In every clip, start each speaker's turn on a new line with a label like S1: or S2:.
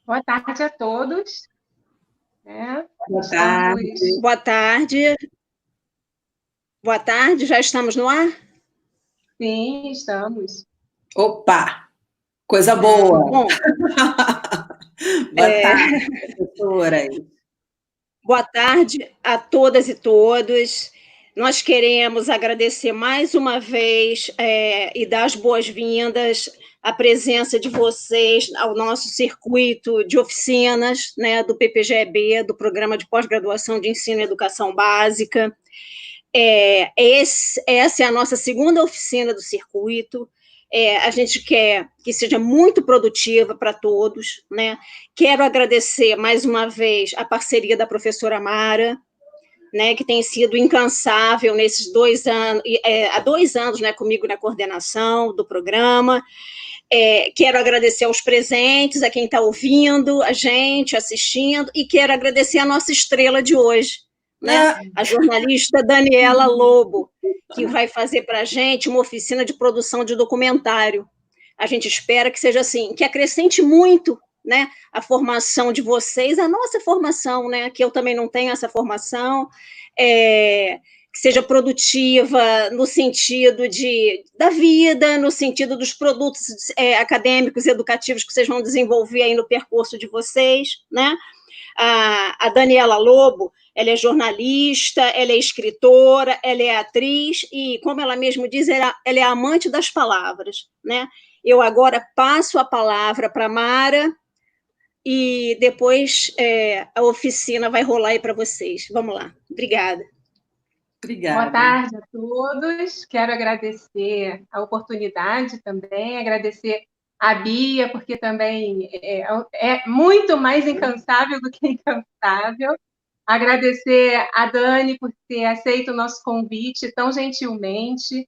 S1: Boa tarde a todos.
S2: Boa tarde.
S3: Boa tarde. Boa tarde, já estamos no ar?
S1: Sim, estamos.
S2: Opa, coisa boa.
S3: Bom,
S2: boa tarde, professora.
S3: Boa tarde a todas e todos. Nós queremos agradecer mais uma vez e dar as boas-vindas à presença de vocês ao nosso circuito de oficinas, né, do PPGEB, do Programa de Pós-Graduação de Ensino e Educação Básica. Essa é a nossa segunda oficina do circuito. A gente quer que seja muito produtiva para todos, né? Quero agradecer mais uma vez a parceria da professora Mara, né, que tem sido incansável nesses 2 anos, há 2 anos, né, comigo na coordenação do programa. Quero agradecer aos presentes, a quem está ouvindo, a gente, assistindo, e quero agradecer a nossa estrela de hoje, né, a jornalista Daniela Lobo, que vai fazer para a gente uma oficina de produção de documentário. A gente espera que seja assim, que acrescente muito, né, a formação de vocês, a nossa formação, né, que eu também não tenho essa formação, que seja produtiva no sentido da vida, no sentido dos produtos acadêmicos e educativos que vocês vão desenvolver aí no percurso de vocês, né? A Daniela Lobo, ela é jornalista, ela é escritora, ela é atriz e, como ela mesma diz, ela é amante das palavras, né? Eu agora passo a palavra para a Mara e depois a oficina vai rolar aí para vocês. Vamos lá. Obrigada.
S2: Obrigada.
S1: Boa tarde a todos. Quero agradecer a oportunidade também, agradecer a Bia, porque também é muito mais incansável do que incansável. Agradecer a Dani por ter aceito o nosso convite tão gentilmente.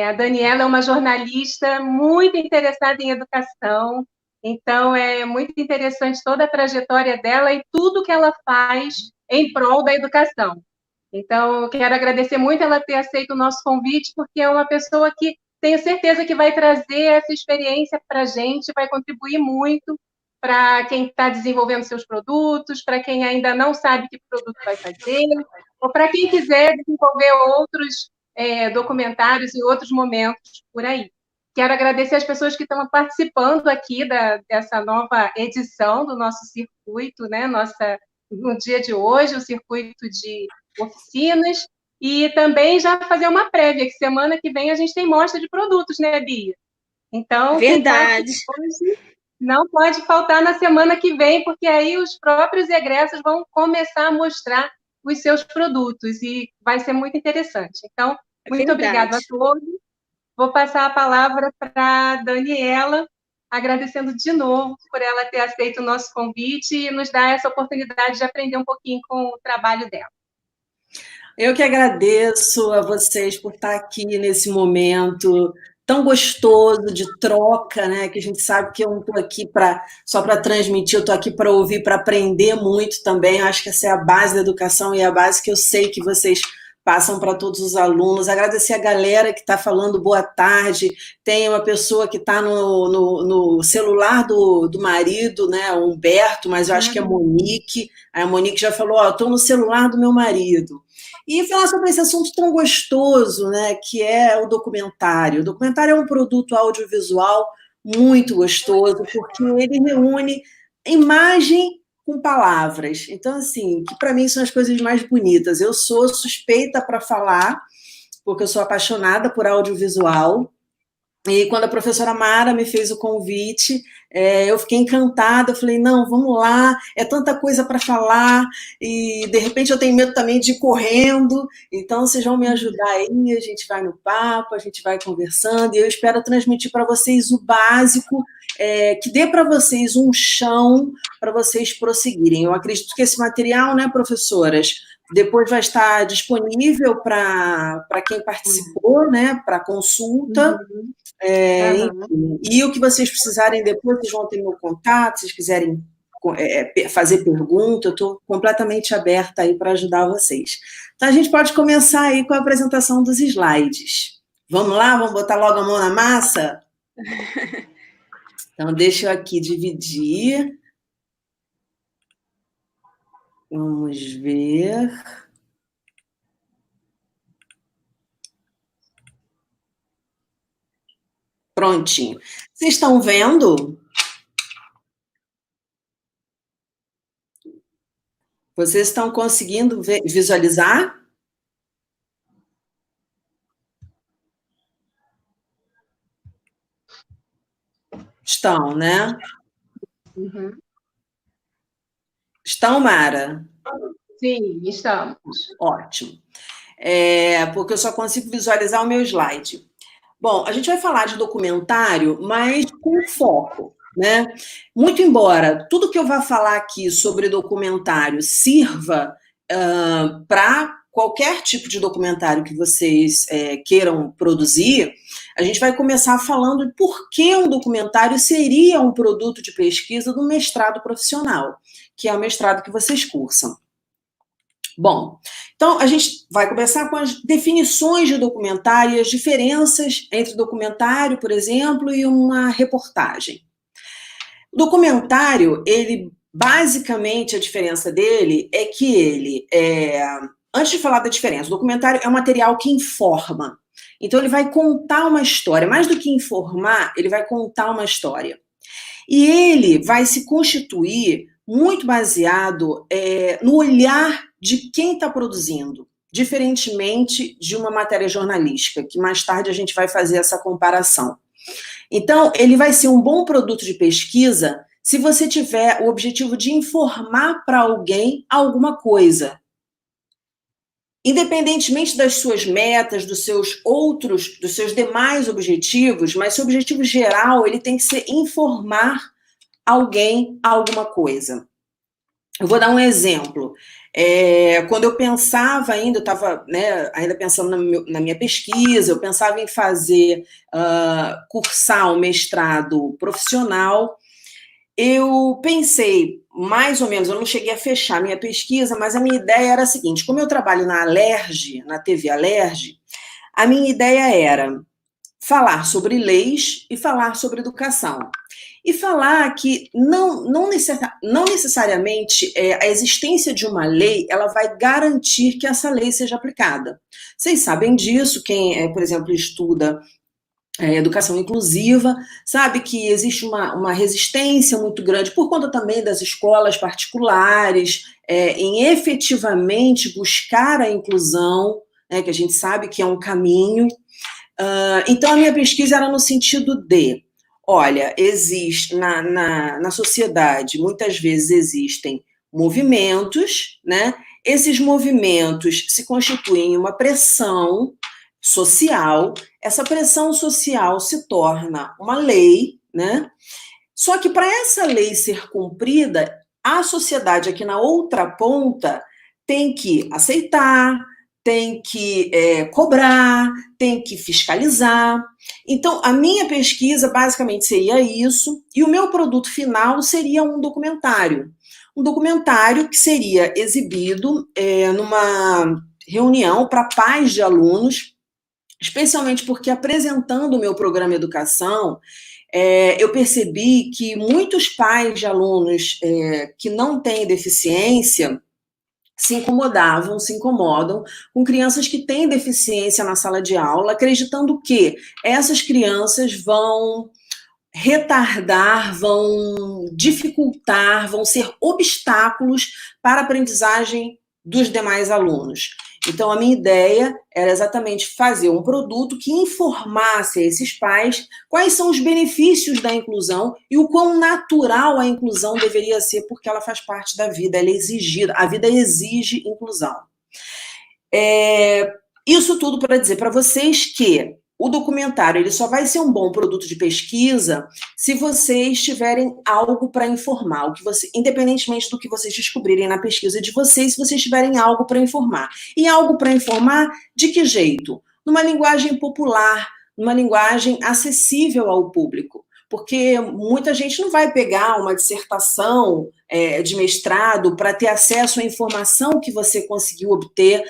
S1: A Daniela é uma jornalista muito interessada em educação, então é muito interessante toda a trajetória dela e tudo que ela faz em prol da educação. Então, eu quero agradecer muito ela ter aceito o nosso convite, porque é uma pessoa que tenho certeza que vai trazer essa experiência para a gente, vai contribuir muito para quem está desenvolvendo seus produtos, para quem ainda não sabe que produto vai fazer, ou para quem quiser desenvolver outros documentários em outros momentos por aí. Quero agradecer as pessoas que estão participando aqui dessa nova edição do nosso circuito, né? No dia de hoje, o circuito de oficinas, e também já fazer uma prévia, que semana que vem a gente tem mostra de produtos, né, Bia? Então,
S3: verdade.
S1: Quem tá aqui hoje não pode faltar na semana que vem, porque aí os próprios egressos vão começar a mostrar os seus produtos, e vai ser muito interessante. Então, muito obrigada a todos. Vou passar a palavra para a Daniela, agradecendo de novo por ela ter aceito o nosso convite e nos dar essa oportunidade de aprender um pouquinho com o trabalho dela.
S2: Eu que agradeço a vocês por estar aqui nesse momento tão gostoso de troca, né? Que a gente sabe que eu não estou aqui só para transmitir, eu estou aqui para ouvir, para aprender muito também. Eu acho que essa é a base da educação e a base que eu sei que vocês passam para todos os alunos. Agradecer a galera que está falando boa tarde. Tem uma pessoa que está no celular do marido, né? O Humberto, mas eu acho que é a Monique. A Monique já falou, estou no celular do meu marido. E falar sobre esse assunto tão gostoso, né, que é o documentário. O documentário é um produto audiovisual muito gostoso, porque ele reúne imagem com palavras. Então, assim, que para mim são as coisas mais bonitas. Eu sou suspeita para falar, porque eu sou apaixonada por audiovisual. E quando a professora Mara me fez o convite, eu fiquei encantada, eu falei, não, vamos lá, é tanta coisa para falar, e de repente eu tenho medo também de ir correndo, então vocês vão me ajudar aí, a gente vai no papo, a gente vai conversando, e eu espero transmitir para vocês o básico, que dê para vocês um chão para vocês prosseguirem. Eu acredito que esse material, né, professoras, depois vai estar disponível para quem participou, né, para consulta. Enfim. E o que vocês precisarem depois, vocês vão ter meu contato, se vocês quiserem fazer pergunta, eu estou completamente aberta aí para ajudar vocês. Então, a gente pode começar aí com a apresentação dos slides. Vamos lá? Vamos botar logo a mão na massa? Então, deixa eu aqui dividir. Vamos ver. Prontinho. Vocês estão vendo? Vocês estão conseguindo visualizar? Estão, né?
S1: Uhum.
S2: Estão, Mara?
S1: Sim, estamos.
S2: Ótimo. Porque eu só consigo visualizar o meu slide. Bom, a gente vai falar de documentário, mas com foco, né? Muito embora tudo que eu vá falar aqui sobre documentário sirva para qualquer tipo de documentário que vocês queiram produzir, a gente vai começar falando de por que um documentário seria um produto de pesquisa do mestrado profissional, que é o mestrado que vocês cursam. Bom, então a gente vai começar com as definições de documentário e as diferenças entre documentário, por exemplo, e uma reportagem. O documentário, ele, basicamente, a diferença dele é que ele, antes de falar da diferença, o documentário é um material que informa. Então ele vai contar uma história, mais do que informar, ele vai contar uma história. E ele vai se constituir muito baseado no olhar de quem está produzindo, diferentemente de uma matéria jornalística, que mais tarde a gente vai fazer essa comparação. Então, ele vai ser um bom produto de pesquisa se você tiver o objetivo de informar para alguém alguma coisa. Independentemente das suas metas, dos seus demais objetivos, mas seu objetivo geral, ele tem que ser informar alguém alguma coisa. Eu vou dar um exemplo. Quando eu pensava ainda, eu estava ainda pensando na minha pesquisa, eu pensava em fazer, cursar um mestrado profissional. Eu pensei, mais ou menos, eu não cheguei a fechar a minha pesquisa, mas a minha ideia era a seguinte: como eu trabalho na Alerj, na TV Alerj, a minha ideia era falar sobre leis e falar sobre educação. E falar que não necessariamente a existência de uma lei, ela vai garantir que essa lei seja aplicada. Vocês sabem disso, quem, por exemplo, estuda educação inclusiva, sabe que existe uma resistência muito grande, por conta também das escolas particulares, em efetivamente buscar a inclusão, que a gente sabe que é um caminho. Então, a minha pesquisa era no sentido de, olha, existe na sociedade, muitas vezes existem movimentos, né? Esses movimentos se constituem em uma pressão social, essa pressão social se torna uma lei, né? Só que para essa lei ser cumprida, a sociedade aqui na outra ponta tem que aceitar, tem que cobrar, tem que fiscalizar. Então, a minha pesquisa basicamente seria isso, e o meu produto final seria um documentário. Um documentário que seria exibido numa reunião para pais de alunos, especialmente porque, apresentando o meu programa Educação, eu percebi que muitos pais de alunos que não têm deficiência se incomodam com crianças que têm deficiência na sala de aula, acreditando que essas crianças vão retardar, vão dificultar, vão ser obstáculos para a aprendizagem dos demais alunos. Então, a minha ideia era exatamente fazer um produto que informasse a esses pais quais são os benefícios da inclusão e o quão natural a inclusão deveria ser, porque ela faz parte da vida, ela é exigida, a vida exige inclusão. Isso tudo para dizer para vocês que o documentário ele só vai ser um bom produto de pesquisa se vocês tiverem algo para informar, independentemente do que vocês descobrirem na pesquisa de vocês, se vocês tiverem algo para informar. E algo para informar de que jeito? Numa linguagem popular, numa linguagem acessível ao público. porque muita gente não vai pegar uma dissertação de mestrado para ter acesso à informação que você conseguiu obter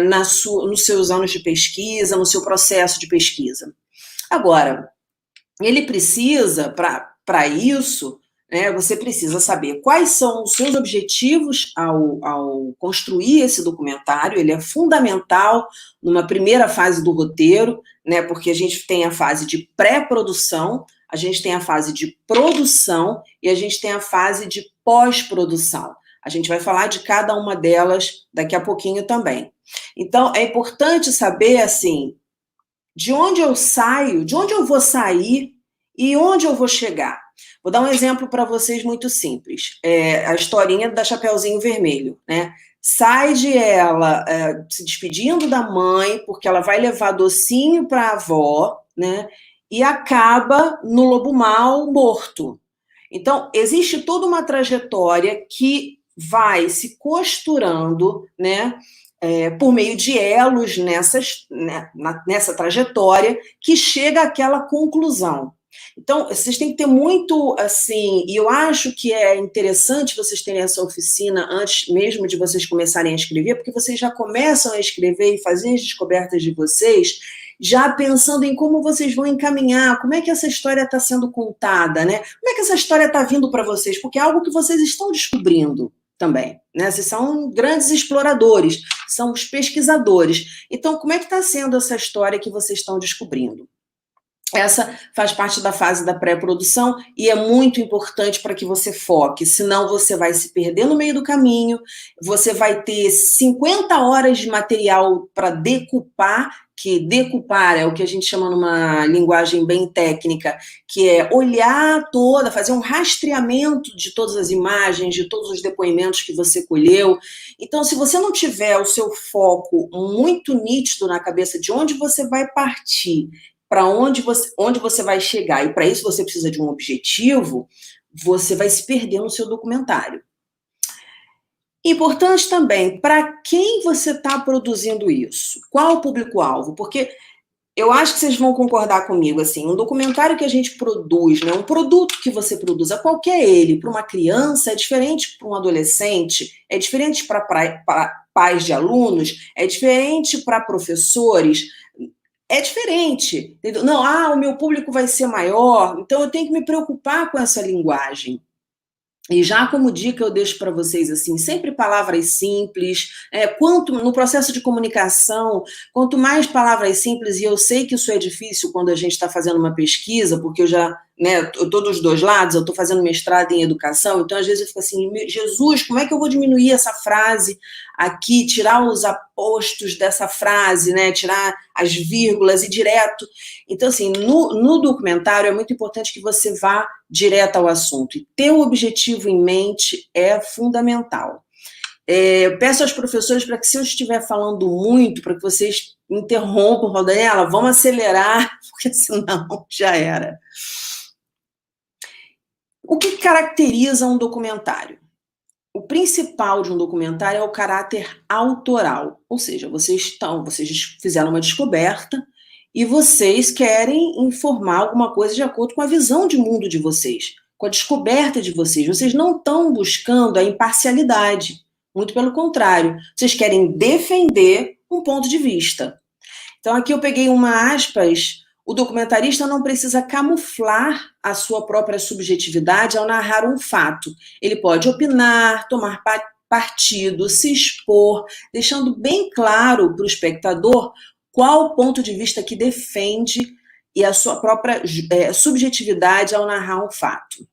S2: nos seus anos de pesquisa, no seu processo de pesquisa. Agora, ele precisa, para isso, né, você precisa saber quais são os seus objetivos ao construir esse documentário. Ele é fundamental numa primeira fase do roteiro, né, porque a gente tem a fase de pré-produção, a gente tem a fase de produção e a gente tem a fase de pós-produção. A gente vai falar de cada uma delas daqui a pouquinho também. Então, é importante saber, assim, de onde eu saio, de onde eu vou sair e onde eu vou chegar. Vou dar um exemplo para vocês muito simples. A historinha da Chapeuzinho Vermelho, né? Sai de ela se despedindo da mãe, porque ela vai levar docinho para a avó, né? E acaba no lobo mau morto. Então, existe toda uma trajetória que vai se costurando, né? Por meio de elos nessa trajetória, que chega àquela conclusão. Então, vocês têm que ter muito, assim, e eu acho que é interessante vocês terem essa oficina antes mesmo de vocês começarem a escrever, porque vocês já começam a escrever e fazer as descobertas de vocês, já pensando em como vocês vão encaminhar, como é que essa história está sendo contada, né? Como é que essa história está vindo para vocês, porque é algo que vocês estão descobrindo também, né? Vocês são grandes exploradores, são os pesquisadores. Então, como é que está sendo essa história que vocês estão descobrindo? Essa faz parte da fase da pré-produção e é muito importante para que você foque, senão você vai se perder no meio do caminho, você vai ter 50 horas de material para decupar, que decupar é o que a gente chama numa linguagem bem técnica, que é olhar toda, fazer um rastreamento de todas as imagens, de todos os depoimentos que você colheu. Então, se você não tiver o seu foco muito nítido na cabeça de onde você vai partir, para onde você vai chegar, e para isso você precisa de um objetivo, você vai se perder no seu documentário. Importante também, para quem você está produzindo isso? Qual o público-alvo? Porque eu acho que vocês vão concordar comigo, assim, um documentário que a gente produz, né, um produto que você produz, qualquer ele, para uma criança, é diferente para um adolescente, é diferente para pais de alunos, é diferente para professores, é diferente. Entendeu? Não, o meu público vai ser maior, então eu tenho que me preocupar com essa linguagem. E já como dica eu deixo para vocês, assim, sempre palavras simples, quanto no processo de comunicação, quanto mais palavras simples, e eu sei que isso é difícil quando a gente está fazendo uma pesquisa, porque eu já, né, eu estou dos dois lados, eu estou fazendo mestrado em educação, então às vezes eu fico assim, Jesus, como é que eu vou diminuir essa frase aqui, tirar os apostos dessa frase, né, tirar as vírgulas e direto. Então, assim, no documentário é muito importante que você vá direto ao assunto, e ter o objetivo em mente é fundamental. Eu peço aos professores para que, se eu estiver falando muito, para que vocês interrompam, Daniela, vamos acelerar, porque senão já era. O que caracteriza um documentário? O principal de um documentário é o caráter autoral, ou seja, vocês fizeram uma descoberta e vocês querem informar alguma coisa de acordo com a visão de mundo de vocês, com a descoberta de vocês. Vocês não estão buscando a imparcialidade, muito pelo contrário, vocês querem defender um ponto de vista. Então aqui eu peguei uma aspas: o documentarista não precisa camuflar a sua própria subjetividade ao narrar um fato. Ele pode opinar, tomar partido, se expor, deixando bem claro para o espectador qual o ponto de vista que defende e a sua própria subjetividade ao narrar um fato.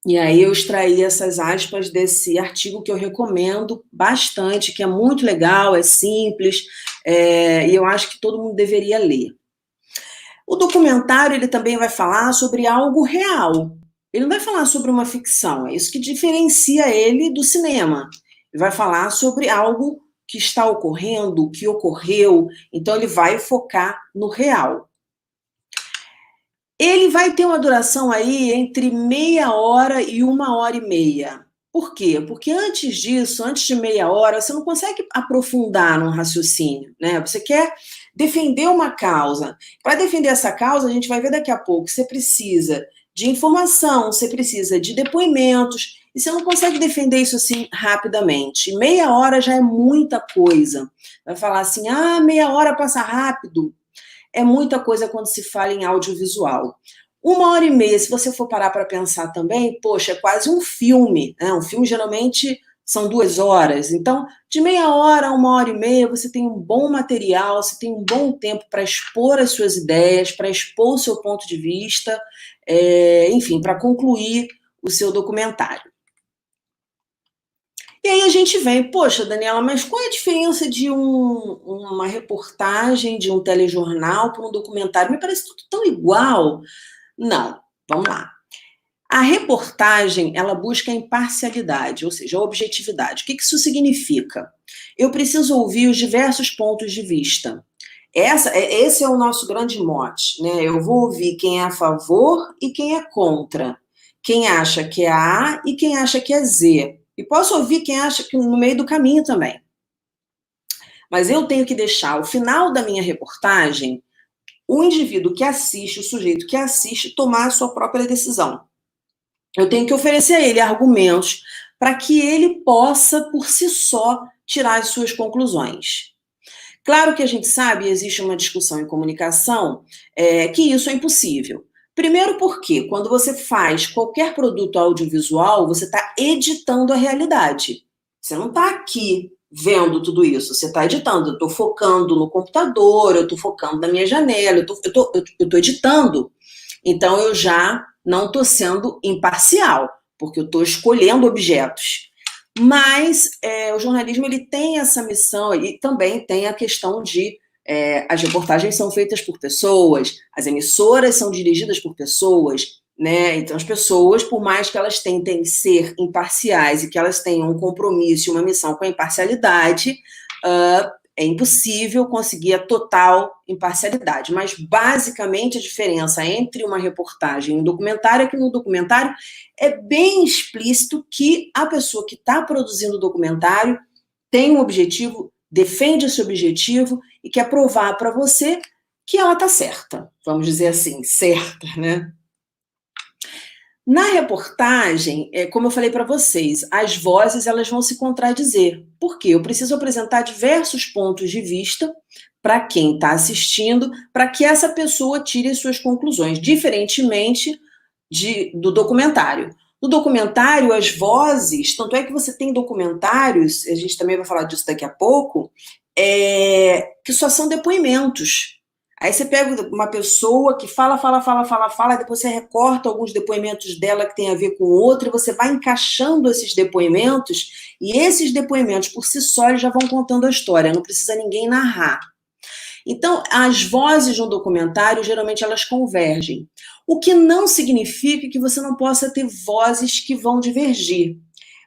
S2: E aí eu extraí essas aspas desse artigo que eu recomendo bastante, que é muito legal, é simples, e eu acho que todo mundo deveria ler. O documentário, ele também vai falar sobre algo real. Ele não vai falar sobre uma ficção, é isso que diferencia ele do cinema. Ele vai falar sobre algo que está ocorrendo, que ocorreu, então ele vai focar no real. Ele vai ter uma duração aí entre meia hora e 1h30. Por quê? Porque antes disso, antes de meia hora, você não consegue aprofundar num raciocínio, né? Você quer defender uma causa. Para defender essa causa, a gente vai ver daqui a pouco, você precisa de informação, você precisa de depoimentos, e você não consegue defender isso assim rapidamente. Meia hora já é muita coisa. Vai falar assim, meia hora passa rápido. É muita coisa quando se fala em audiovisual. 1h30, se você for parar para pensar também, poxa, é quase um filme, né? Um filme geralmente são 2 horas. Então, de meia hora a 1h30, você tem um bom material, você tem um bom tempo para expor as suas ideias, para expor o seu ponto de vista, enfim, para concluir o seu documentário. E aí a gente vem, poxa, Daniela, mas qual é a diferença de uma reportagem, de um telejornal para um documentário? Me parece tudo tão igual. Não, vamos lá. A reportagem, ela busca a imparcialidade, ou seja, a objetividade. O que isso significa? Eu preciso ouvir os diversos pontos de vista. Esse é o nosso grande mote, né? Eu vou ouvir quem é a favor e quem é contra. Quem acha que é A e quem acha que é Z. E posso ouvir quem acha que no meio do caminho também. Mas eu tenho que deixar, ao final da minha reportagem, o indivíduo que assiste, o sujeito que assiste, tomar a sua própria decisão. Eu tenho que oferecer a ele argumentos para que ele possa, por si só, tirar as suas conclusões. Claro que a gente sabe, existe uma discussão em comunicação, que isso é impossível. Primeiro porque, quando você faz qualquer produto audiovisual, você está editando a realidade. Você não está aqui vendo tudo isso, você está editando. Eu estou focando no computador, eu estou focando na minha janela, eu estou editando. Então, eu já não estou sendo imparcial, porque eu estou escolhendo objetos. Mas o jornalismo ele tem essa missão e também tem a questão de as reportagens são feitas por pessoas, as emissoras são dirigidas por pessoas, né? Então as pessoas, por mais que elas tentem ser imparciais e que elas tenham um compromisso e uma missão com a imparcialidade, é impossível conseguir a total imparcialidade, mas basicamente a diferença entre uma reportagem e um documentário é que no documentário é bem explícito que a pessoa que está produzindo o documentário tem um objetivo, defende esse objetivo e quer provar para você que ela está certa, vamos dizer assim, certa, né? Na reportagem, como eu falei para vocês, as vozes elas vão se contradizer. Por quê? Eu preciso apresentar diversos pontos de vista para quem está assistindo, para que essa pessoa tire as suas conclusões, diferentemente do documentário. No documentário, as vozes, tanto é que você tem documentários, a gente também vai falar disso daqui a pouco, que só são depoimentos. Aí você pega uma pessoa que fala, depois você recorta alguns depoimentos dela que tem a ver com outro, e você vai encaixando esses depoimentos, e esses depoimentos, por si só, eles já vão contando a história, não precisa ninguém narrar. Então, as vozes de um documentário, geralmente, elas convergem. O que não significa que você não possa ter vozes que vão divergir.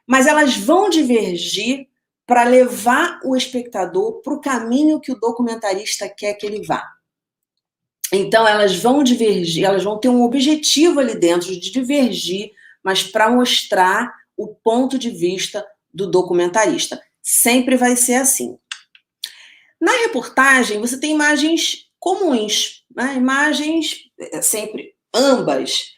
S2: Mas elas vão divergir para levar o espectador para o caminho que o documentarista quer que ele vá. Então, elas vão divergir, elas vão ter um objetivo ali dentro de divergir, mas para mostrar o ponto de vista do documentarista. Sempre vai ser assim. Na reportagem, você tem imagens comuns, né? Imagens sempre, ambos,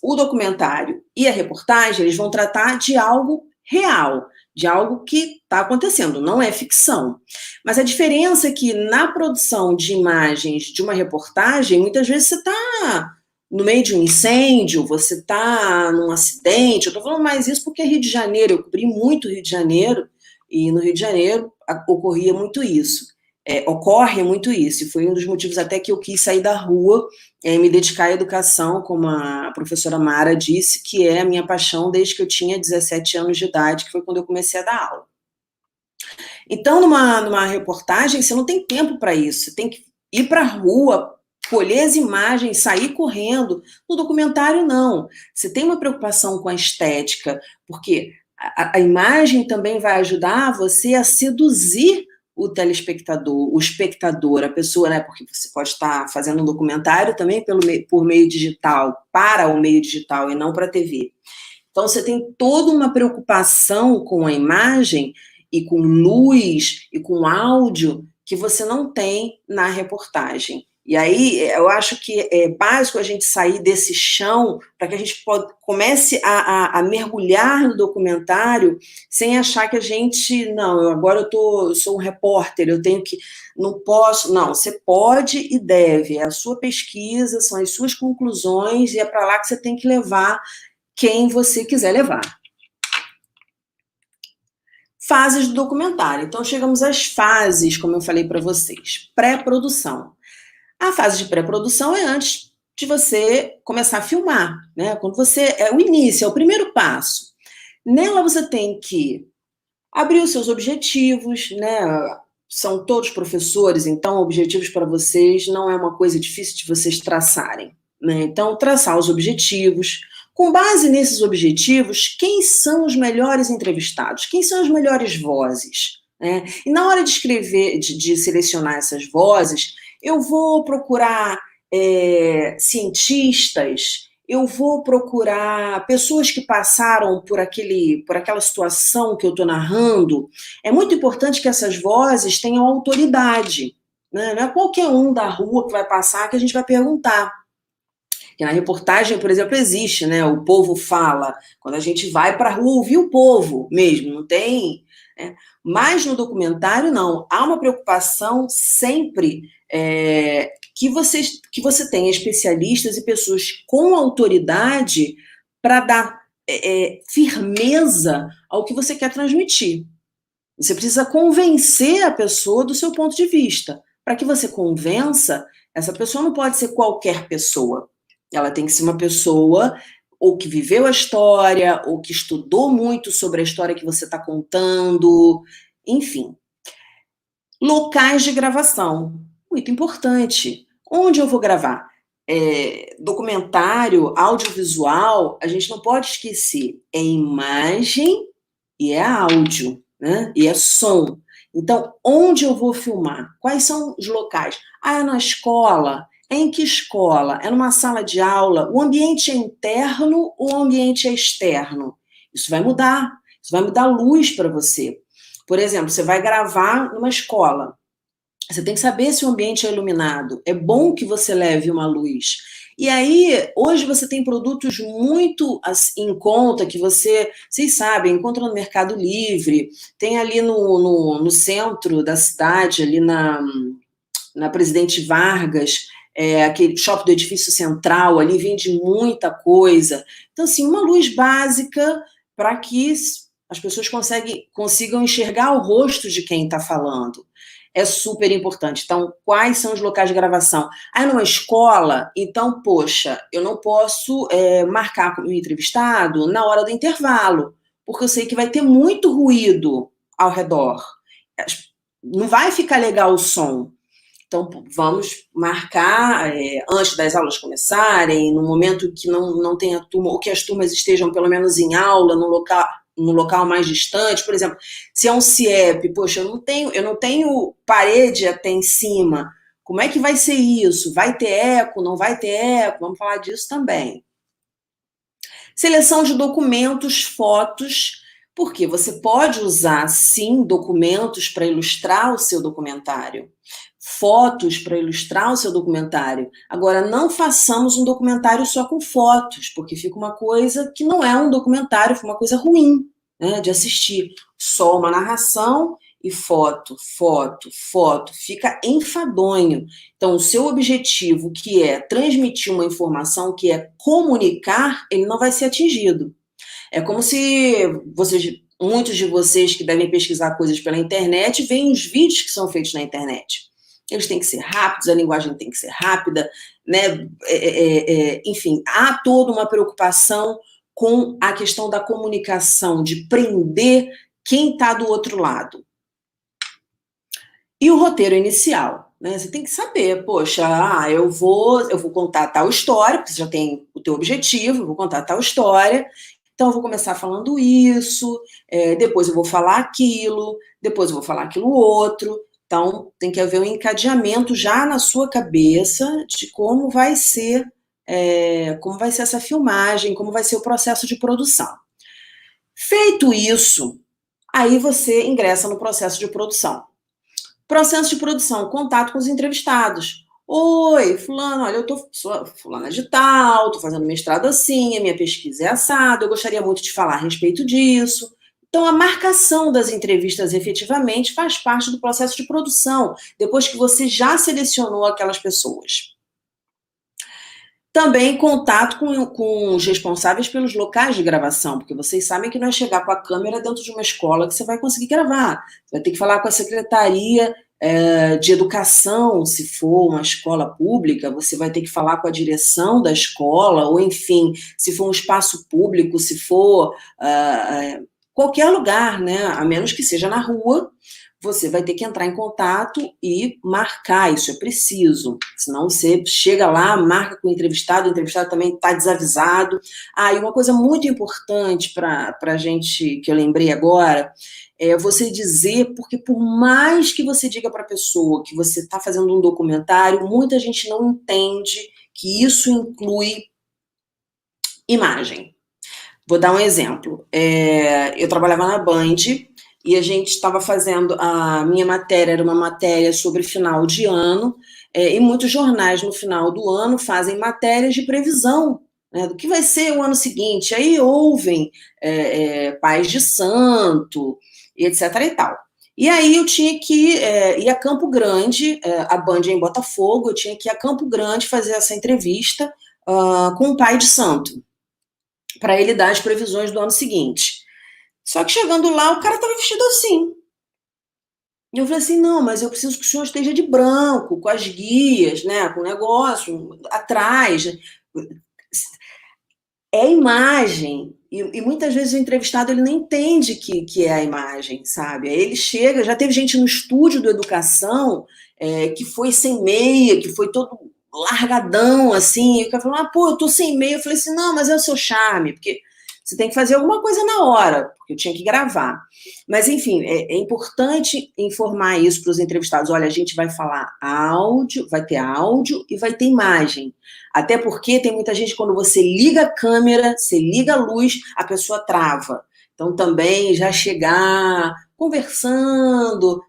S2: o documentário e a reportagem, eles vão tratar de algo real, de algo que está acontecendo, não é ficção. Mas a diferença é que na produção de imagens de uma reportagem, muitas vezes você está no meio de um incêndio, você está num acidente. Eu estou falando mais isso porque é Rio de Janeiro, eu cobri muito Rio de Janeiro, e no Rio de Janeiro ocorria muito isso. Ocorre muito isso, e foi um dos motivos até que eu quis sair da rua, me dedicar à educação, como a professora Mara disse, que é a minha paixão desde que eu tinha 17 anos de idade, que foi quando eu comecei a dar aula. Então, numa reportagem, você não tem tempo para isso, você tem que ir para a rua, colher as imagens, sair correndo. No documentário, não. Você tem uma preocupação com a estética, porque a imagem também vai ajudar você a seduzir o telespectador, o espectador, a pessoa, né? Porque você pode estar fazendo um documentário também por meio digital, para o meio digital e não para a TV. Então, você tem toda uma preocupação com a imagem e com luz e com áudio que você não tem na reportagem. E aí, eu acho que é básico a gente sair desse chão para que a gente comece a mergulhar no documentário sem achar que a gente, não, agora eu sou um repórter, eu tenho que, não posso, não, você pode e deve, é a sua pesquisa, são as suas conclusões e é para lá que você tem que levar quem você quiser levar. Fases do documentário. Então, chegamos às fases, como eu falei para vocês. Pré-produção. A fase de pré-produção é antes de você começar a filmar, né? Quando você é o início, é o primeiro passo. Nela você tem que abrir os seus objetivos, né? São todos professores, então objetivos para vocês não é uma coisa difícil de vocês traçarem, né? Então, traçar os objetivos. Com base nesses objetivos, quem são os melhores entrevistados? Quem são as melhores vozes? Né? E na hora de escrever, de selecionar essas vozes, eu vou procurar cientistas, eu vou procurar pessoas que passaram por aquela situação que eu estou narrando. É muito importante que essas vozes tenham autoridade, né? Não é qualquer um da rua que vai passar que a gente vai perguntar. Que na reportagem, por exemplo, existe, né? O povo fala. Quando a gente vai para a rua ouvir o povo mesmo, não tem... Né? Mas no documentário, não. Há uma preocupação sempre que você tenha especialistas e pessoas com autoridade para dar firmeza ao que você quer transmitir. Você precisa convencer a pessoa do seu ponto de vista. Para que você convença, essa pessoa não pode ser qualquer pessoa. Ela tem que ser uma pessoa ou que viveu a história, ou que estudou muito sobre a história que você está contando, enfim. Locais de gravação, muito importante. Onde eu vou gravar? Documentário, audiovisual, a gente não pode esquecer, é imagem e é áudio, né? E é som. Então, onde eu vou filmar? Quais são os locais? É na escola? Em que escola? É numa sala de aula? O ambiente é interno ou o ambiente é externo? Isso vai mudar a luz para você. Por exemplo, você vai gravar numa escola. Você tem que saber se o ambiente é iluminado. É bom que você leve uma luz. E aí, hoje você tem produtos muito em conta que vocês sabem, encontra no Mercado Livre, tem ali no centro da cidade, ali na Presidente Vargas, aquele shopping do Edifício Central, ali vende muita coisa. Então, assim, uma luz básica para que as pessoas consigam enxergar o rosto de quem está falando. É super importante. Então, quais são os locais de gravação? Numa escola, então, poxa, eu não posso marcar com o entrevistado na hora do intervalo, porque eu sei que vai ter muito ruído ao redor. Não vai ficar legal o som. Então, vamos marcar antes das aulas começarem, no momento que não tenha turma, ou que as turmas estejam pelo menos em aula, no local mais distante. Por exemplo, se é um CIEP, poxa, eu não tenho parede até em cima. Como é que vai ser isso? Vai ter eco? Não vai ter eco? Vamos falar disso também. Seleção de documentos, fotos, porque você pode usar, sim, documentos para ilustrar o seu documentário. Fotos para ilustrar o seu documentário. Agora, não façamos um documentário só com fotos, porque fica uma coisa que não é um documentário, fica uma coisa ruim, né, de assistir. Só uma narração e foto, fica enfadonho. Então, o seu objetivo, que é transmitir uma informação, que é comunicar, ele não vai ser atingido. É como se muitos de vocês que devem pesquisar coisas pela internet, veem os vídeos que são feitos na internet. Eles têm que ser rápidos, a linguagem tem que ser rápida, né? Enfim, há toda uma preocupação com a questão da comunicação, de prender quem está do outro lado. E o roteiro inicial, né? Você tem que saber, poxa, eu vou contar tal história, porque você já tem o teu objetivo, eu vou contar tal história, então eu vou começar falando isso, depois eu vou falar aquilo, depois eu vou falar aquilo outro. Então, tem que haver um encadeamento já na sua cabeça de como vai ser essa filmagem, como vai ser o processo de produção. Feito isso, aí você ingressa no processo de produção. Processo de produção, contato com os entrevistados. Oi, fulano, olha, sou fulana de tal, estou fazendo mestrado assim, a minha pesquisa é assada, eu gostaria muito de falar a respeito disso. Então, a marcação das entrevistas efetivamente faz parte do processo de produção, depois que você já selecionou aquelas pessoas. Também contato com os responsáveis pelos locais de gravação, porque vocês sabem que não é chegar com a câmera dentro de uma escola que você vai conseguir gravar. Você vai ter que falar com a secretaria de educação, se for uma escola pública, você vai ter que falar com a direção da escola, ou enfim, se for um espaço público, se for qualquer lugar, né? A menos que seja na rua, você vai ter que entrar em contato e marcar, isso é preciso, senão você chega lá, marca com o entrevistado também está desavisado. E uma coisa muito importante para a gente, que eu lembrei agora, é você dizer, porque por mais que você diga para a pessoa que você está fazendo um documentário, muita gente não entende que isso inclui imagem. Vou dar um exemplo. Eu trabalhava na Band, e a gente estava fazendo, a minha matéria era uma matéria sobre final de ano, e muitos jornais no final do ano fazem matérias de previsão, né, do que vai ser o ano seguinte. Aí ouvem pais de santo, e etc. e tal. E aí eu tinha que ir a Campo Grande, a Band é em Botafogo, eu tinha que ir a Campo Grande fazer essa entrevista com o pai de santo, para ele dar as previsões do ano seguinte. Só que chegando lá, o cara estava vestido assim. E eu falei assim, não, mas eu preciso que o senhor esteja de branco, com as guias, né, com o negócio atrás. É imagem. E muitas vezes o entrevistado ele não entende que é a imagem, sabe? Aí ele chega, já teve gente no estúdio do Educação que foi sem meia, que foi todo largadão, assim, e o cara falou, pô, eu tô sem meia. Eu falei assim, não, mas é o seu charme, porque você tem que fazer alguma coisa na hora, porque eu tinha que gravar. Mas, enfim, é importante informar isso para os entrevistados. Olha, a gente vai falar áudio, vai ter áudio e vai ter imagem. Até porque tem muita gente, quando você liga a câmera, você liga a luz, a pessoa trava. Então, também já chegar conversando,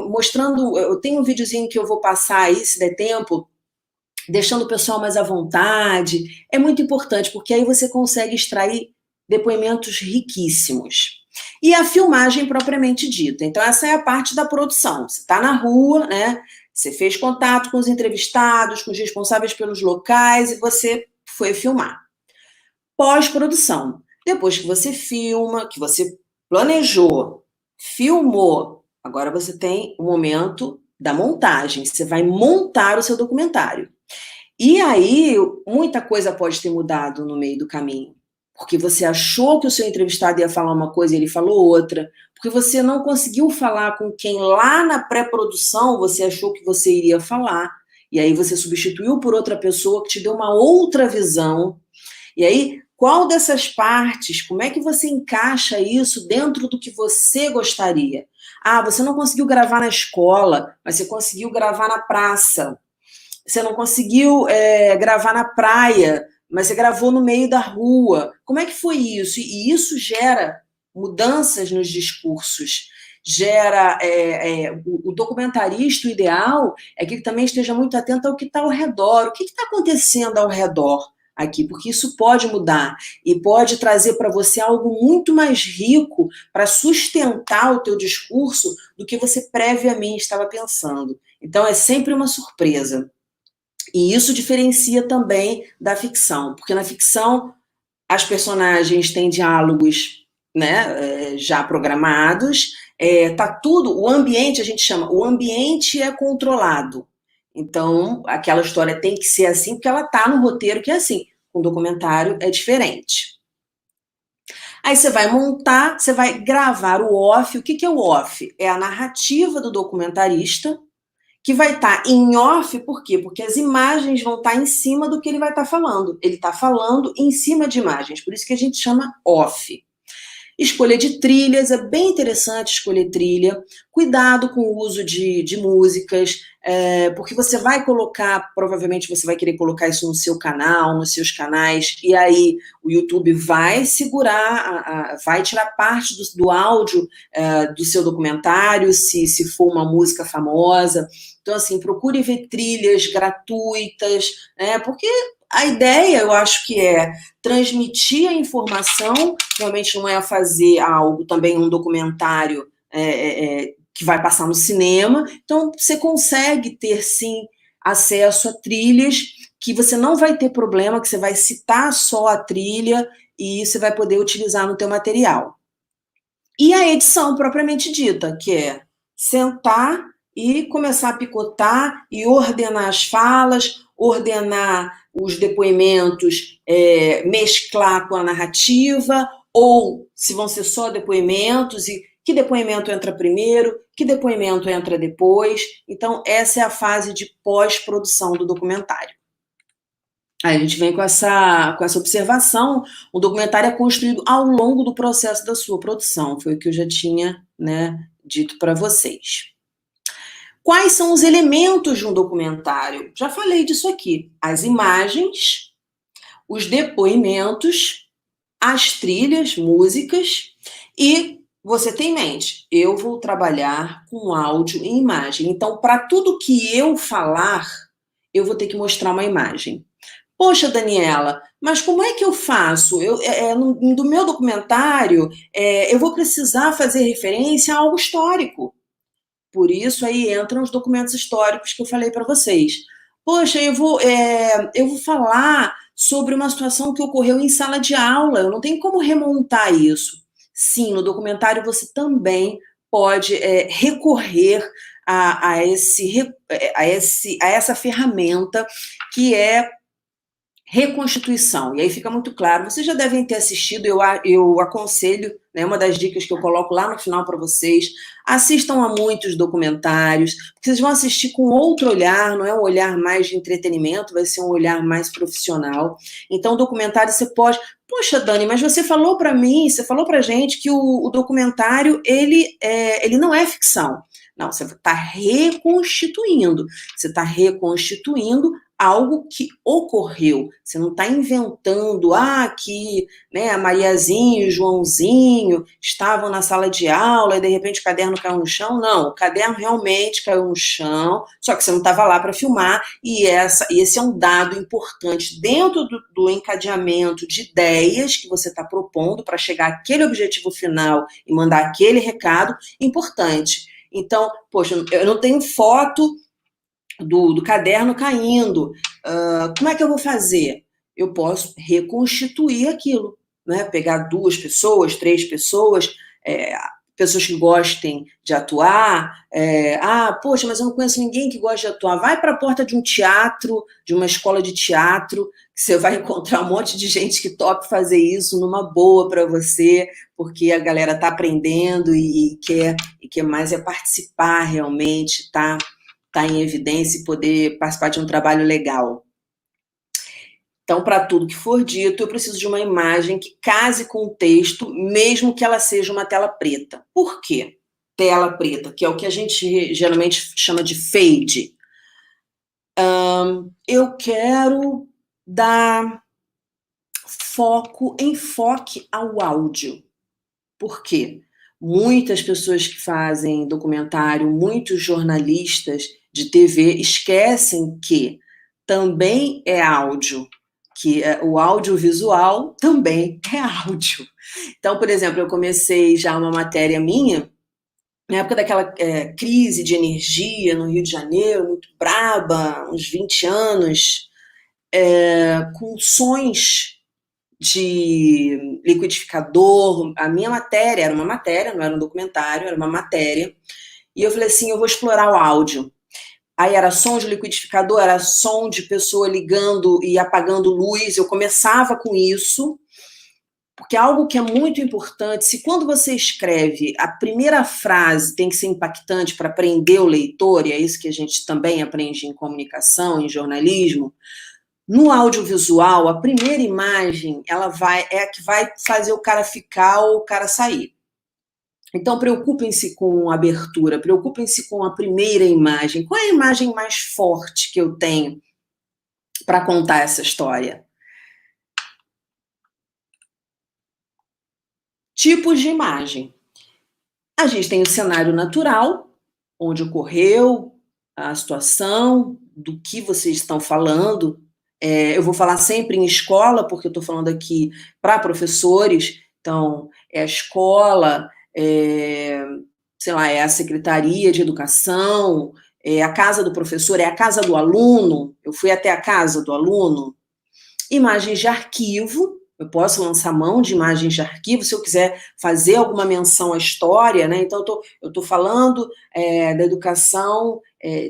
S2: mostrando... Eu tenho um videozinho que eu vou passar aí, se der tempo, deixando o pessoal mais à vontade. É muito importante, porque aí você consegue extrair depoimentos riquíssimos. E a filmagem propriamente dita. Então, essa é a parte da produção. Você está na rua, né? Você fez contato com os entrevistados, com os responsáveis pelos locais, e você foi filmar. Pós-produção. Depois que você filma, que você planejou, filmou, agora você tem o momento da montagem. Você vai montar o seu documentário. E aí, muita coisa pode ter mudado no meio do caminho. Porque você achou que o seu entrevistado ia falar uma coisa e ele falou outra. Porque você não conseguiu falar com quem lá na pré-produção você achou que você iria falar. E aí você substituiu por outra pessoa que te deu uma outra visão. E aí, qual dessas partes, como é que você encaixa isso dentro do que você gostaria? Você não conseguiu gravar na escola, mas você conseguiu gravar na praça. Você não conseguiu gravar na praia, mas você gravou no meio da rua. Como é que foi isso? E isso gera mudanças nos discursos, gera... o documentarista, o ideal é que ele também esteja muito atento ao que está ao redor. O que está acontecendo ao redor aqui? Porque isso pode mudar e pode trazer para você algo muito mais rico para sustentar o teu discurso do que você previamente estava pensando. Então, é sempre uma surpresa. E isso diferencia também da ficção, porque na ficção as personagens têm diálogos, né, já programados, tá tudo, o ambiente a gente chama, o ambiente é controlado. Então, aquela história tem que ser assim, porque ela tá no roteiro que é assim. Com documentário é diferente. Aí você vai montar, você vai gravar o off. O que é o off? É a narrativa do documentarista, que vai estar em off, por quê? Porque as imagens vão estar em cima do que ele vai estar falando. Ele está falando em cima de imagens, por isso que a gente chama off. Escolha de trilhas, é bem interessante escolher trilha. Cuidado com o uso de músicas. porque você vai colocar, provavelmente você vai querer colocar isso no seu canal, nos seus canais, e aí o YouTube vai segurar, vai tirar parte do áudio do seu documentário, se for uma música famosa. Então, assim, procure ver trilhas gratuitas, né, porque a ideia, eu acho que é transmitir a informação, realmente não é fazer algo, também um documentário que vai passar no cinema. Então, você consegue ter, sim, acesso a trilhas que você não vai ter problema, que você vai citar só a trilha e você vai poder utilizar no teu material. E a edição propriamente dita, que é sentar e começar a picotar e ordenar as falas, ordenar os depoimentos, mesclar com a narrativa, ou se vão ser só depoimentos, e que depoimento entra primeiro, que depoimento entra depois. Então, essa é a fase de pós-produção do documentário. Aí a gente vem com essa observação. O documentário é construído ao longo do processo da sua produção, foi o que eu já tinha, né, dito para vocês. Quais são os elementos de um documentário? Já falei disso aqui. As imagens, os depoimentos, as trilhas, músicas, e você tem em mente, eu vou trabalhar com áudio e imagem. Então, para tudo que eu falar, eu vou ter que mostrar uma imagem. Poxa, Daniela, mas como é que eu faço? Do meu documentário, eu vou precisar fazer referência a algo histórico. Por isso aí entram os documentos históricos que eu falei para vocês. Poxa, eu vou falar sobre uma situação que ocorreu em sala de aula, eu não tenho como remontar isso. Sim, no documentário você também pode recorrer a essa ferramenta que é reconstituição. E aí fica muito claro, vocês já devem ter assistido, eu aconselho, né, uma das dicas que eu coloco lá no final para vocês, assistam a muitos documentários, porque vocês vão assistir com outro olhar, não é um olhar mais de entretenimento, vai ser um olhar mais profissional. Então, o documentário você pode... Poxa, Dani, mas você falou para mim, você falou para gente que o documentário, ele não é ficção. Não, você está reconstituindo. Você está reconstituindo algo que ocorreu. Você não está inventando, que, né, a Mariazinha e o Joãozinho estavam na sala de aula e de repente o caderno caiu no chão. Não, o caderno realmente caiu no chão, só que você não estava lá para filmar, e esse é um dado importante dentro do encadeamento de ideias que você está propondo para chegar àquele objetivo final e mandar aquele recado importante. Então, poxa, eu não tenho foto do caderno caindo. Como é que eu vou fazer? Eu posso reconstituir aquilo, né? Pegar 2 pessoas, 3 pessoas, pessoas que gostem de atuar. Poxa, mas eu não conheço ninguém que gosta de atuar. Vai para a porta de um teatro, de uma escola de teatro, que você vai encontrar um monte de gente que topa fazer isso numa boa para você, porque a galera está aprendendo e quer mais participar realmente, tá em evidência e poder participar de um trabalho legal. Então, para tudo que for dito, eu preciso de uma imagem que case com o texto, mesmo que ela seja uma tela preta. Por quê? Tela preta, que é o que a gente geralmente chama de fade. Eu quero dar enfoque ao áudio. Por quê? Muitas pessoas que fazem documentário, muitos jornalistas de TV esquecem que também é áudio, que o audiovisual também é áudio. Então, por exemplo, eu comecei já uma matéria minha, na época daquela crise de energia no Rio de Janeiro, muito braba, uns 20 anos, com sons de liquidificador. A minha matéria era uma matéria, não era um documentário, era uma matéria. E eu falei assim, eu vou explorar o áudio. Aí era som de liquidificador, era som de pessoa ligando e apagando luz. Eu começava com isso, porque algo que é muito importante, se quando você escreve, a primeira frase tem que ser impactante para prender o leitor, e é isso que a gente também aprende em comunicação, em jornalismo. No audiovisual, a primeira imagem é a que vai fazer o cara ficar ou o cara sair. Então, preocupem-se com a abertura, preocupem-se com a primeira imagem. Qual é a imagem mais forte que eu tenho para contar essa história? Tipos de imagem. A gente tem o cenário natural, onde ocorreu a situação, do que vocês estão falando. Eu vou falar sempre em escola, porque eu estou falando aqui para professores, então é a escola, sei lá, é a Secretaria de Educação, é a casa do professor, é a casa do aluno, eu fui até a casa do aluno. Imagens de arquivo, eu posso lançar mão de imagens de arquivo, se eu quiser fazer alguma menção à história, né? Então, eu estou falando da educação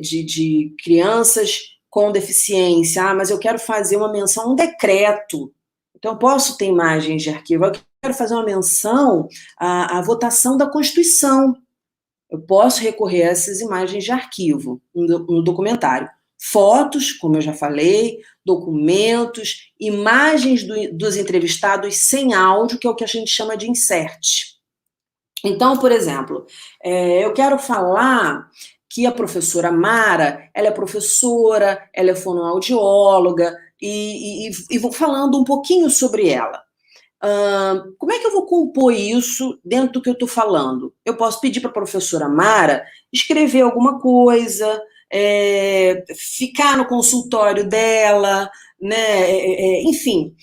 S2: de crianças com deficiência, mas eu quero fazer uma menção a um decreto. Então, eu posso ter imagens de arquivo. Eu quero fazer uma menção à votação da Constituição. Eu posso recorrer a essas imagens de arquivo no documentário. Fotos, como eu já falei, documentos, imagens dos entrevistados sem áudio, que é o que a gente chama de insert. Então, por exemplo, eu quero falar que a professora Mara, ela é professora, ela é fonoaudióloga, e vou falando um pouquinho sobre ela. Como é que eu vou compor isso dentro do que eu estou falando? Eu posso pedir para a professora Mara escrever alguma coisa, ficar no consultório dela, né? Enfim,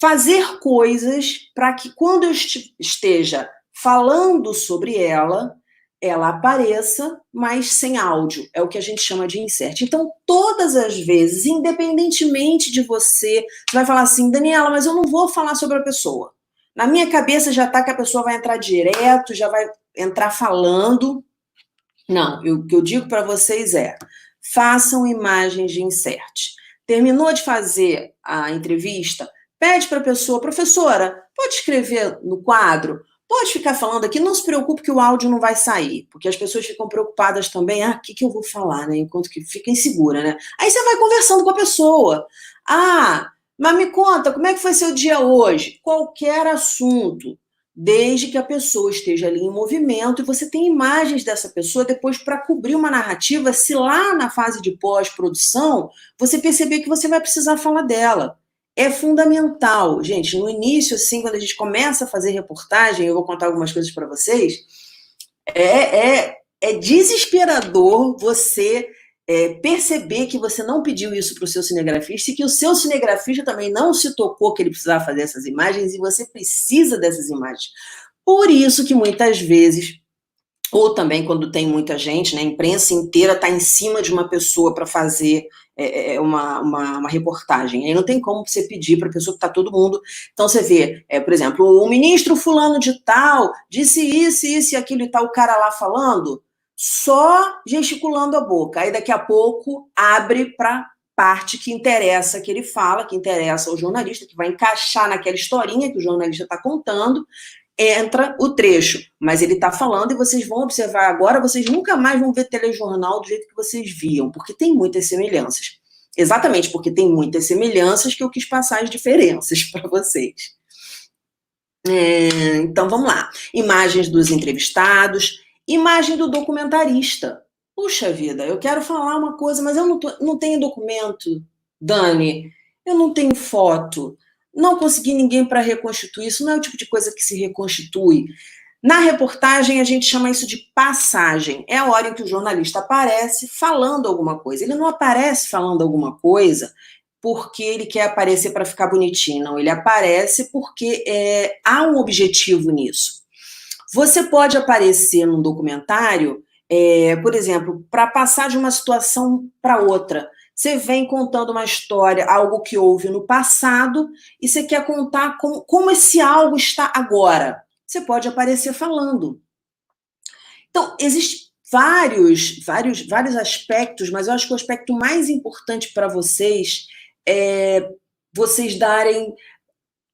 S2: fazer coisas para que quando eu esteja falando sobre ela apareça, mas sem áudio. É o que a gente chama de insert. Então, todas as vezes, independentemente de você vai falar assim, Daniela, mas eu não vou falar sobre a pessoa. Na minha cabeça já está que a pessoa vai entrar direto, já vai entrar falando. Não, o que eu digo para vocês façam imagens de insert. Terminou de fazer a entrevista, pede para a pessoa, professora, pode escrever no quadro? Pode ficar falando aqui, não se preocupe que o áudio não vai sair, porque as pessoas ficam preocupadas também, o que eu vou falar, né? Enquanto que fica insegura, né? Aí você vai conversando com a pessoa. Mas me conta, como é que foi seu dia hoje? Qualquer assunto, desde que a pessoa esteja ali em movimento e você tem imagens dessa pessoa depois para cobrir uma narrativa, se lá na fase de pós-produção você perceber que você vai precisar falar dela. É fundamental, gente, no início, assim, quando a gente começa a fazer reportagem, eu vou contar algumas coisas para vocês, é desesperador você perceber que você não pediu isso para o seu cinegrafista e que o seu cinegrafista também não se tocou que ele precisava fazer essas imagens e você precisa dessas imagens. Por isso que muitas vezes, ou também quando tem muita gente, né, a imprensa inteira está em cima de uma pessoa para fazer uma reportagem. Aí não tem como você pedir para a pessoa que está todo mundo. Então você vê, por exemplo, o ministro fulano de tal disse isso, isso e aquilo e tal, o cara lá falando, só gesticulando a boca. Aí daqui a pouco abre para parte que interessa que ele fala, que interessa ao jornalista, que vai encaixar naquela historinha que o jornalista está contando, entra o trecho, mas ele está falando e vocês vão observar agora, vocês nunca mais vão ver telejornal do jeito que vocês viam, porque tem muitas semelhanças. Exatamente porque tem muitas semelhanças que eu quis passar as diferenças para vocês. Então, vamos lá. Imagens dos entrevistados, imagem do documentarista. Puxa vida, eu quero falar uma coisa, mas eu não tenho documento, Dani, eu não tenho foto, não consegui ninguém para reconstituir, isso não é o tipo de coisa que se reconstitui. Na reportagem, a gente chama isso de passagem. É a hora em que o jornalista aparece falando alguma coisa. Ele não aparece falando alguma coisa porque ele quer aparecer para ficar bonitinho, não. Ele aparece porque há um objetivo nisso. Você pode aparecer num documentário, por exemplo, para passar de uma situação para outra. Você vem contando uma história, algo que houve no passado, e você quer contar como esse algo está agora. Você pode aparecer falando. Então, existem vários aspectos, mas eu acho que o aspecto mais importante para vocês é vocês darem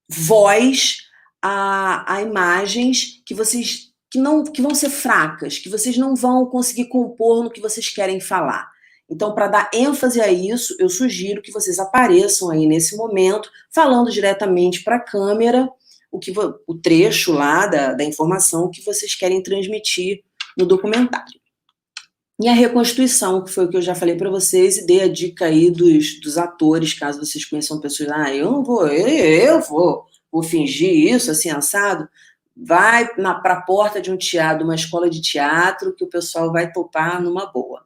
S2: voz a imagens que vão ser fracas, que vocês não vão conseguir compor no que vocês querem falar. Então, para dar ênfase a isso, eu sugiro que vocês apareçam aí nesse momento, falando diretamente para a câmera, o trecho lá da informação que vocês querem transmitir no documentário. E a reconstituição, que foi o que eu já falei para vocês, e dei a dica aí dos atores, caso vocês conheçam pessoas, eu não vou, eu vou fingir isso, assim, assado. Vai para a porta de um teatro, uma escola de teatro, que o pessoal vai topar numa boa.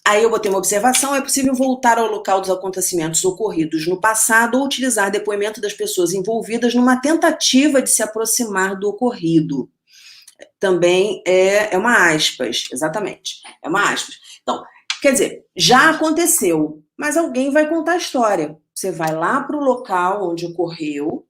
S2: Aí eu botei uma observação: é possível voltar ao local dos acontecimentos ocorridos no passado ou utilizar depoimento das pessoas envolvidas numa tentativa de se aproximar do ocorrido. Também é uma aspas, exatamente, é uma aspas. Então, quer dizer, já aconteceu, mas alguém vai contar a história. Você vai lá para o local onde ocorreu,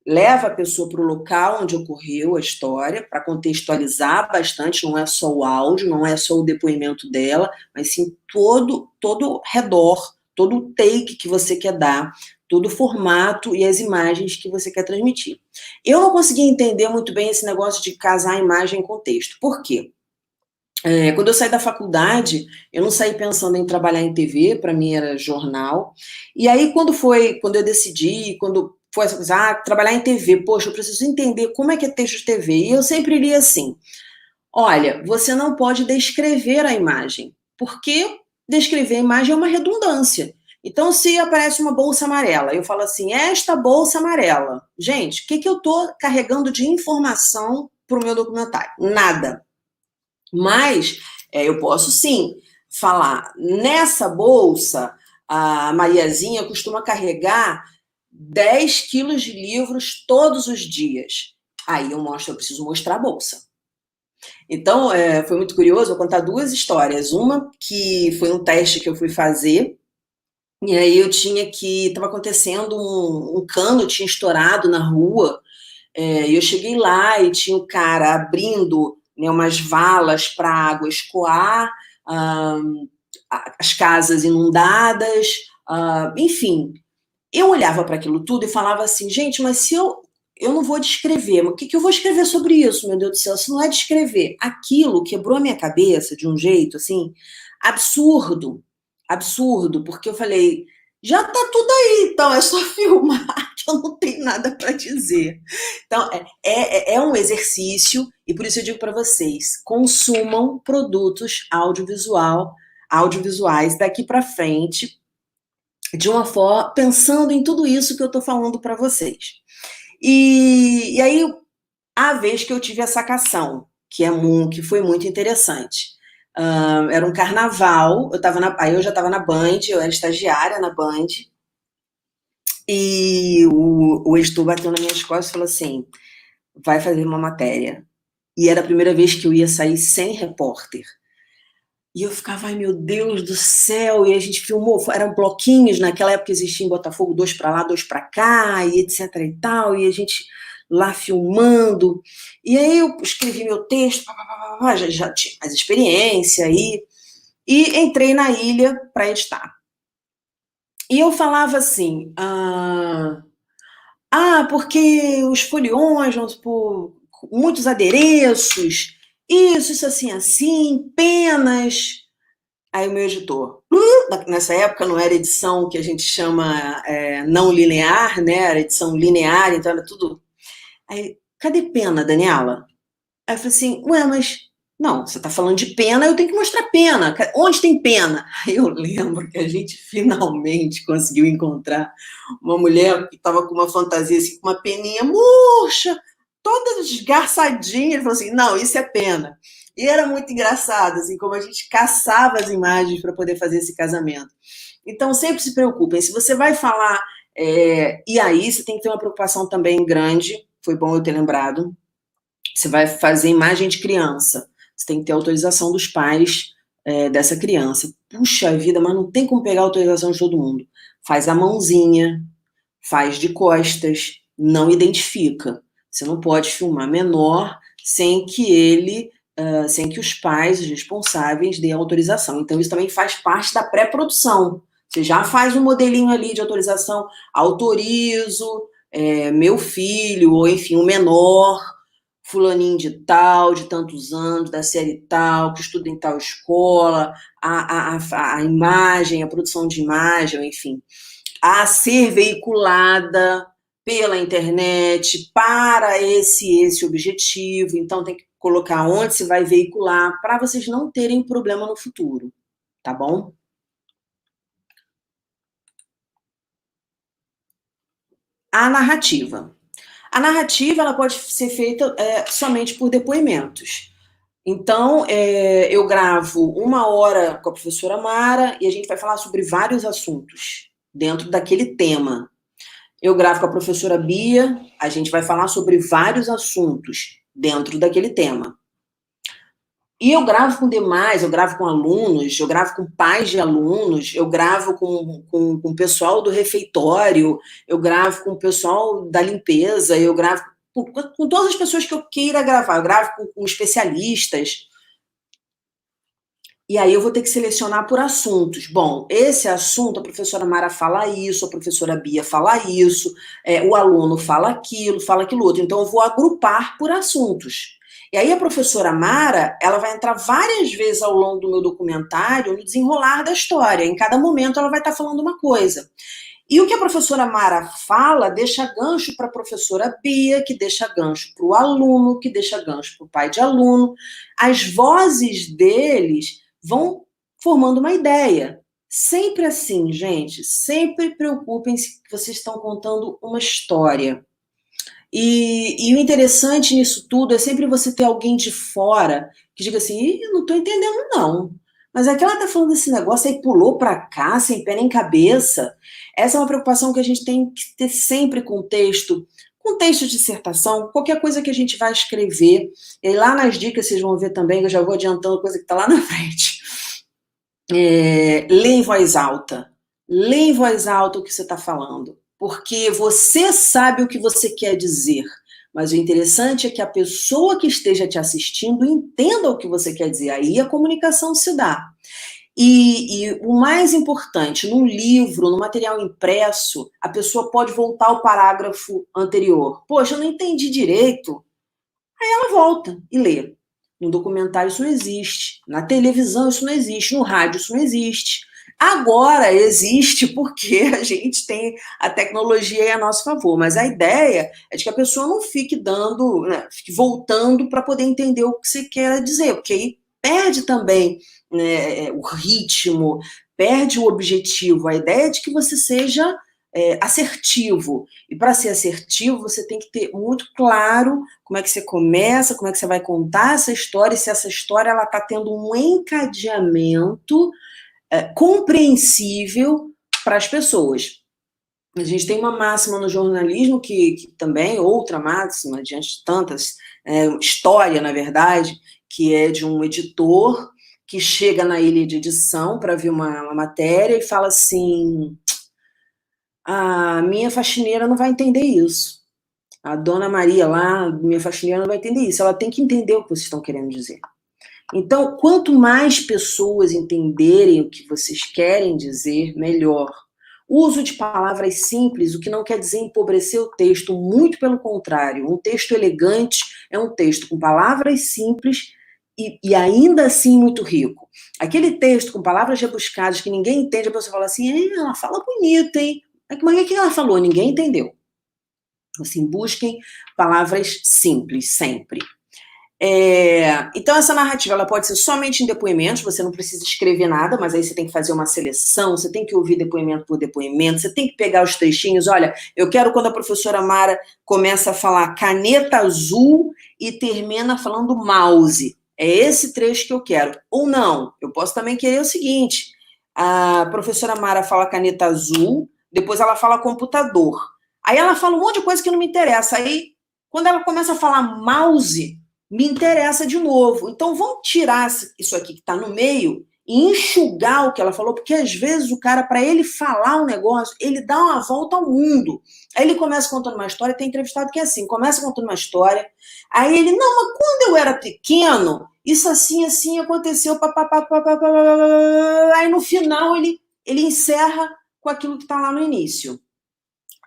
S2: leva a pessoa para o local onde ocorreu a história, para contextualizar bastante, não é só o áudio, não é só o depoimento dela, mas sim todo o redor, todo o take que você quer dar, todo o formato e as imagens que você quer transmitir. Eu não consegui entender muito bem esse negócio de casar imagem com texto. Por quê? Quando eu saí da faculdade, eu não saí pensando em trabalhar em TV, para mim era jornal. E aí, quando eu decidi, quando foi essa coisa, trabalhar em TV, poxa, eu preciso entender como é que é texto de TV. E eu sempre li assim: olha, você não pode descrever a imagem, porque descrever a imagem é uma redundância. Então, se aparece uma bolsa amarela, eu falo assim, esta bolsa amarela. Gente, o que eu estou carregando de informação para o meu documentário? Nada. Mas eu posso sim falar, nessa bolsa, a Mariazinha costuma carregar 10 quilos de livros todos os dias. Aí eu preciso mostrar a bolsa. Então, foi muito curioso, vou contar duas histórias. Uma que foi um teste que eu fui fazer, e aí estava acontecendo um cano, tinha estourado na rua, e eu cheguei lá e tinha o cara abrindo, né, umas valas para a água escoar, as casas inundadas, enfim. Eu olhava para aquilo tudo e falava assim, gente, mas se eu não vou descrever, mas o que eu vou escrever sobre isso, meu Deus do céu? Se não é descrever, aquilo quebrou a minha cabeça de um jeito, assim, absurdo, porque eu falei, já tá tudo aí, então é só filmar, que eu não tenho nada para dizer. Então, é um exercício, e por isso eu digo para vocês, consumam produtos audiovisuais daqui para frente, de uma forma, pensando em tudo isso que eu estou falando para vocês. E aí, a vez que eu tive a sacação, que foi muito interessante, era um carnaval, aí eu já estava na Band, eu era estagiária na Band, e o editor bateu nas minhas costas e falou assim, vai fazer uma matéria. E era a primeira vez que eu ia sair sem repórter. E eu ficava, ai meu Deus do céu, e a gente filmou, eram bloquinhos, naquela época existia em Botafogo 2 para lá, 2 para cá, e etc e tal, e a gente lá filmando, e aí eu escrevi meu texto, já tinha mais experiência aí, e entrei na ilha para editar. E eu falava assim, porque os foliões vão por muitos adereços, isso assim, penas. Aí o meu editor, nessa época não era edição que a gente chama não linear, né? Era edição linear, então era tudo. Aí, cadê pena, Daniela? Aí eu falei assim, mas não, você tá falando de pena, eu tenho que mostrar pena. Onde tem pena? Aí eu lembro que a gente finalmente conseguiu encontrar uma mulher que estava com uma fantasia assim, com uma peninha murcha, toda desgarçadinha. Ele falou assim, não, isso é pena. E era muito engraçado, assim, como a gente caçava as imagens para poder fazer esse casamento. Então, sempre se preocupem. Se você vai falar, e aí você tem que ter uma preocupação também grande, foi bom eu ter lembrado, você vai fazer imagem de criança, você tem que ter autorização dos pais dessa criança. Puxa vida, mas não tem como pegar a autorização de todo mundo. Faz a mãozinha, faz de costas, não identifica. Você não pode filmar menor sem que os pais, os responsáveis, deem autorização. Então, isso também faz parte da pré-produção. Você já faz um modelinho ali de autorização, autorizo meu filho, ou enfim, o menor, fulaninho de tal, de tantos anos, da série tal, que estuda em tal escola, a imagem, a produção de imagem, enfim, a ser veiculada pela internet, para esse objetivo. Então, tem que colocar onde se vai veicular, para vocês não terem problema no futuro, tá bom? A narrativa. A narrativa ela pode ser feita somente por depoimentos. Então, eu gravo 1 hora com a professora Mara e a gente vai falar sobre vários assuntos dentro daquele tema. Eu gravo com a professora Bia, a gente vai falar sobre vários assuntos dentro daquele tema. E eu gravo com demais, eu gravo com alunos, eu gravo com pais de alunos, eu gravo com o pessoal do refeitório, eu gravo com o pessoal da limpeza, eu gravo com todas as pessoas que eu queira gravar, eu gravo com especialistas. E aí eu vou ter que selecionar por assuntos. Bom, esse assunto, a professora Mara fala isso, a professora Bia fala isso, o aluno fala aquilo outro. Então eu vou agrupar por assuntos. E aí a professora Mara, ela vai entrar várias vezes ao longo do meu documentário no desenrolar da história. Em cada momento ela vai estar falando uma coisa. E o que a professora Mara fala deixa gancho para a professora Bia, que deixa gancho para o aluno, que deixa gancho para o pai de aluno. As vozes deles vão formando uma ideia. Sempre assim, gente. Sempre preocupem-se que vocês estão contando uma história. E o interessante nisso tudo é sempre você ter alguém de fora que diga assim, não estou entendendo não. Mas é que ela está falando desse negócio aí, pulou para cá, sem pé nem cabeça. Essa é uma preocupação que a gente tem que ter sempre com texto de dissertação, qualquer coisa que a gente vai escrever. E lá nas dicas vocês vão ver também, que eu já vou adiantando coisa que está lá na frente. Lê em voz alta. Lê em voz alta o que você está falando. Porque você sabe o que você quer dizer, mas o interessante é que a pessoa que esteja te assistindo entenda o que você quer dizer, aí a comunicação se dá. E o mais importante, num livro, no material impresso, a pessoa pode voltar ao parágrafo anterior. Poxa, eu não entendi direito. Aí ela volta e lê. No documentário isso não existe, na televisão isso não existe, no rádio isso não existe. Agora existe porque a gente tem a tecnologia aí a nosso favor, mas a ideia é de que a pessoa não fique fique voltando para poder entender o que você quer dizer, porque aí perde também, né, o ritmo, perde o objetivo. A ideia é de que você seja assertivo, e para ser assertivo você tem que ter muito claro como é que você começa, como é que você vai contar essa história, e se essa história ela está tendo um encadeamento compreensível para as pessoas. A gente tem uma máxima no jornalismo que também, outra máxima, diante de tantas, história, na verdade, que é de um editor que chega na ilha de edição para ver uma matéria e fala assim, a minha faxineira não vai entender isso. A dona Maria lá, minha faxineira, não vai entender isso. Ela tem que entender o que vocês estão querendo dizer. Então, quanto mais pessoas entenderem o que vocês querem dizer, melhor. O uso de palavras simples, o que não quer dizer empobrecer o texto, muito pelo contrário. Um texto elegante é um texto com palavras simples e ainda assim muito rico. Aquele texto com palavras rebuscadas que ninguém entende, a pessoa fala assim, ela fala bonito, hein? Mas o que ela falou? Ninguém entendeu. Assim, busquem palavras simples, sempre. Então, essa narrativa ela pode ser somente em depoimentos, você não precisa escrever nada, mas aí você tem que fazer uma seleção, você tem que ouvir depoimento por depoimento, você tem que pegar os trechinhos. Olha, eu quero quando a professora Mara começa a falar caneta azul e termina falando mouse. É esse trecho que eu quero. Ou não, eu posso também querer o seguinte, a professora Mara fala caneta azul, depois ela fala computador. Aí ela fala um monte de coisa que não me interessa. Aí, quando ela começa a falar mouse, me interessa de novo. Então, vamos tirar isso aqui que está no meio e enxugar o que ela falou, porque às vezes o cara, para ele falar um negócio, ele dá uma volta ao mundo. Aí ele começa contando uma história, tem entrevistado que é assim, começa contando uma história, aí ele, não, mas quando eu era pequeno, isso assim, assim aconteceu, aí no final ele encerra com aquilo que está lá no início.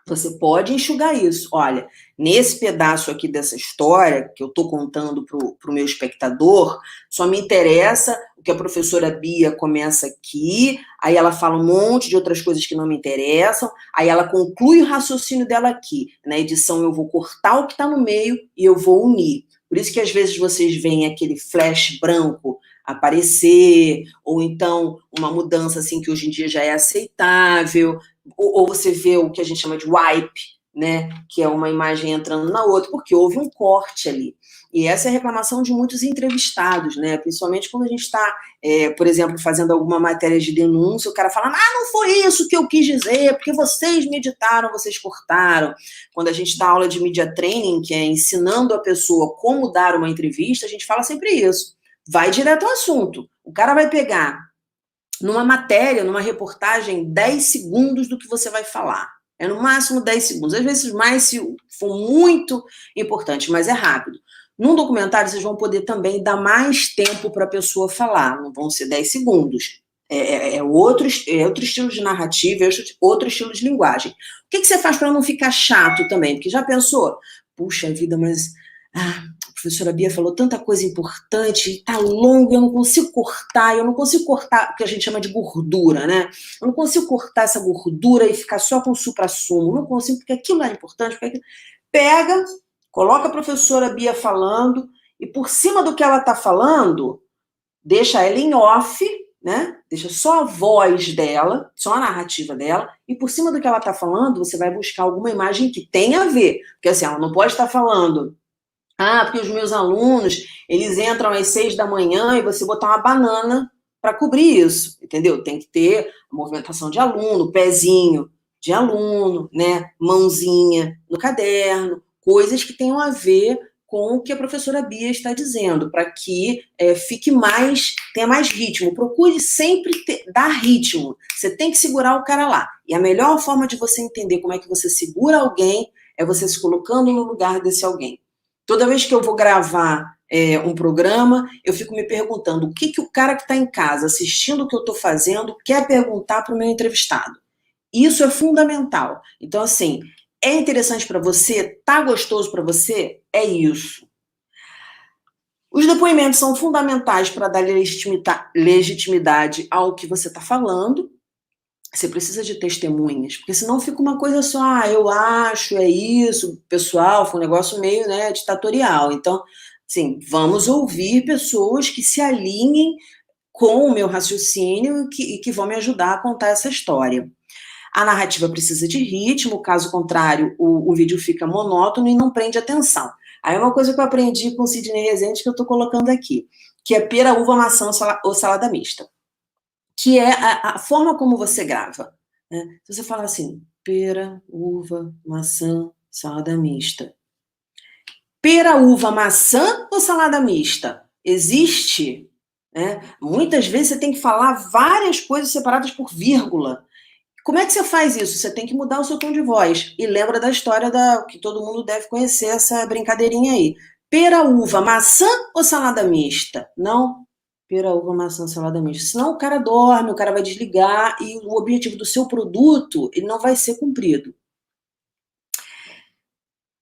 S2: Você pode enxugar isso. Olha, nesse pedaço aqui dessa história que eu estou contando para o meu espectador, só me interessa o que a professora Bia começa aqui, aí ela fala um monte de outras coisas que não me interessam, aí ela conclui o raciocínio dela aqui. Na edição eu vou cortar o que está no meio e eu vou unir. Por isso que às vezes vocês veem aquele flash branco aparecer, ou então uma mudança assim que hoje em dia já é aceitável, ou você vê o que a gente chama de wipe, né, que é uma imagem entrando na outra, porque houve um corte ali. E essa é a reclamação de muitos entrevistados, né, principalmente quando a gente está, por exemplo, fazendo alguma matéria de denúncia, o cara fala, não foi isso que eu quis dizer, porque vocês me editaram, vocês cortaram. Quando a gente dá aula de media training, que é ensinando a pessoa como dar uma entrevista, a gente fala sempre isso. Vai direto ao assunto. O cara vai pegar numa matéria, numa reportagem, 10 segundos do que você vai falar. É no máximo 10 segundos. Às vezes mais se for muito importante, mas é rápido. Num documentário, vocês vão poder também dar mais tempo para a pessoa falar. Não vão ser 10 segundos. É outro estilo de narrativa, é outro estilo de linguagem. O que você faz para não ficar chato também? Porque já pensou? Puxa vida, mas... a professora Bia falou tanta coisa importante, tá longo, eu não consigo cortar o que a gente chama de gordura, né? Eu não consigo cortar essa gordura e ficar só com o suprassumo, não consigo, porque aquilo é importante, porque aquilo... Pega, coloca a professora Bia falando, e por cima do que ela tá falando, deixa ela em off, né? Deixa só a voz dela, só a narrativa dela, e por cima do que ela tá falando, você vai buscar alguma imagem que tenha a ver, porque assim, ela não pode estar falando... porque os meus alunos, eles entram às 6 da manhã e você botar uma banana para cobrir isso, entendeu? Tem que ter a movimentação de aluno, pezinho de aluno, né? Mãozinha no caderno, coisas que tenham a ver com o que a professora Bia está dizendo, para que tenha mais ritmo. Procure sempre dar ritmo. Você tem que segurar o cara lá. E a melhor forma de você entender como é que você segura alguém é você se colocando no lugar desse alguém. Toda vez que eu vou gravar um programa, eu fico me perguntando o que o cara que está em casa assistindo o que eu estou fazendo quer perguntar para o meu entrevistado. Isso é fundamental. Então, assim, é interessante para você? Tá gostoso para você? É isso. Os depoimentos são fundamentais para dar legitimidade ao que você está falando. Você precisa de testemunhas, porque senão fica uma coisa só, eu acho, é isso, pessoal, foi um negócio meio, né, ditatorial. Então, assim, vamos ouvir pessoas que se alinhem com o meu raciocínio e que vão me ajudar a contar essa história. A narrativa precisa de ritmo, caso contrário, o vídeo fica monótono e não prende atenção. Aí uma coisa que eu aprendi com o Sidney Rezende, que eu estou colocando aqui, que é pera, uva, maçã ou salada mista, que é a forma como você grava. Né? Se você falar assim, pera, uva, maçã, salada mista. Pera, uva, maçã ou salada mista? Existe? Né? Muitas vezes você tem que falar várias coisas separadas por vírgula. Como é que você faz isso? Você tem que mudar o seu tom de voz. E lembra da história que todo mundo deve conhecer, essa brincadeirinha aí. Pera, uva, maçã ou salada mista? Não? Pera, uva, maçã, salada mista. Senão o cara dorme, o cara vai desligar e o objetivo do seu produto ele não vai ser cumprido.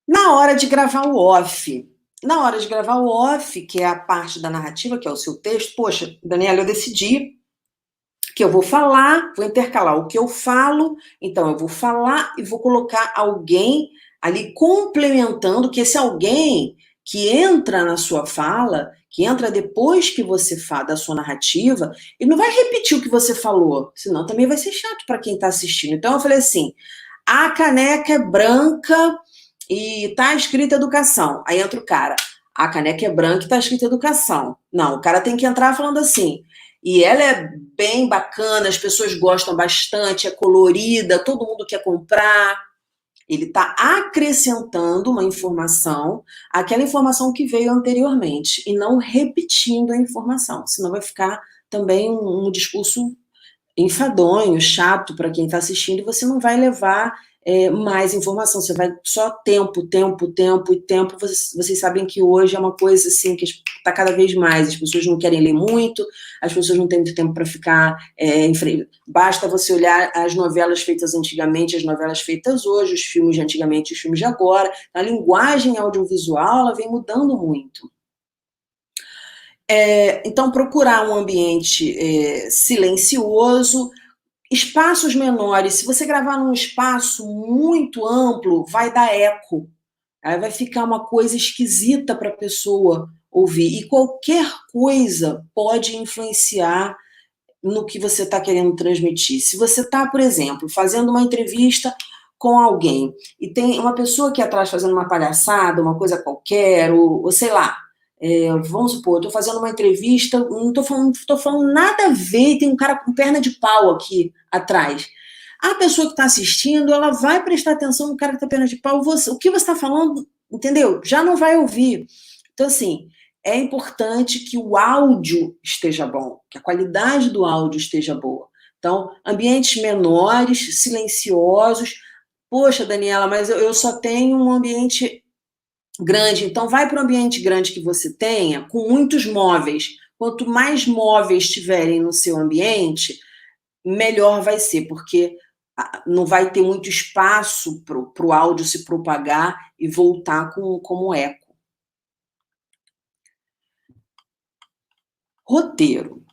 S2: Na hora de gravar o off. Na hora de gravar o off, que é a parte da narrativa, que é o seu texto, poxa, Daniela, eu decidi que eu vou falar, vou intercalar o que eu falo, então eu vou falar e vou colocar alguém ali complementando, que esse alguém que entra na sua fala, que entra depois que você fala da sua narrativa, ele não vai repetir o que você falou, senão também vai ser chato para quem está assistindo. Então eu falei assim, a caneca é branca e está escrita educação. Aí entra o cara, a caneca é branca e está escrita educação. Não, o cara tem que entrar falando assim, e ela é bem bacana, as pessoas gostam bastante, é colorida, todo mundo quer comprar. Ele está acrescentando uma informação àquela informação que veio anteriormente e não repetindo a informação, senão vai ficar também um discurso enfadonho, chato para quem está assistindo e você não vai levar mais informação. Você vai só tempo, tempo, tempo e tempo. Vocês sabem que hoje é uma coisa assim que está cada vez mais. As pessoas não querem ler muito, as pessoas não têm muito tempo para ficar em frente. Basta você olhar as novelas feitas antigamente, as novelas feitas hoje, os filmes de antigamente e os filmes de agora. A linguagem audiovisual ela vem mudando muito. Então, procurar um ambiente silencioso, espaços menores. Se você gravar num espaço muito amplo, vai dar eco. Aí vai ficar uma coisa esquisita para a pessoa ouvir. E qualquer coisa pode influenciar no que você está querendo transmitir. Se você está, por exemplo, fazendo uma entrevista com alguém e tem uma pessoa aqui atrás fazendo uma palhaçada, uma coisa qualquer, ou sei lá, vamos supor, eu estou fazendo uma entrevista, não estou falando nada a ver, e tem um cara com perna de pau aqui atrás. A pessoa que está assistindo, ela vai prestar atenção no cara que está perna de pau, o que você está falando, entendeu? Já não vai ouvir. Então, assim, é importante que o áudio esteja bom, que a qualidade do áudio esteja boa. Então, ambientes menores, silenciosos. Poxa, Daniela, mas eu só tenho um ambiente grande, então vai para o ambiente grande que você tenha, com muitos móveis. Quanto mais móveis tiverem no seu ambiente, melhor vai ser, porque não vai ter muito espaço para o áudio se propagar e voltar como eco. Roteiro.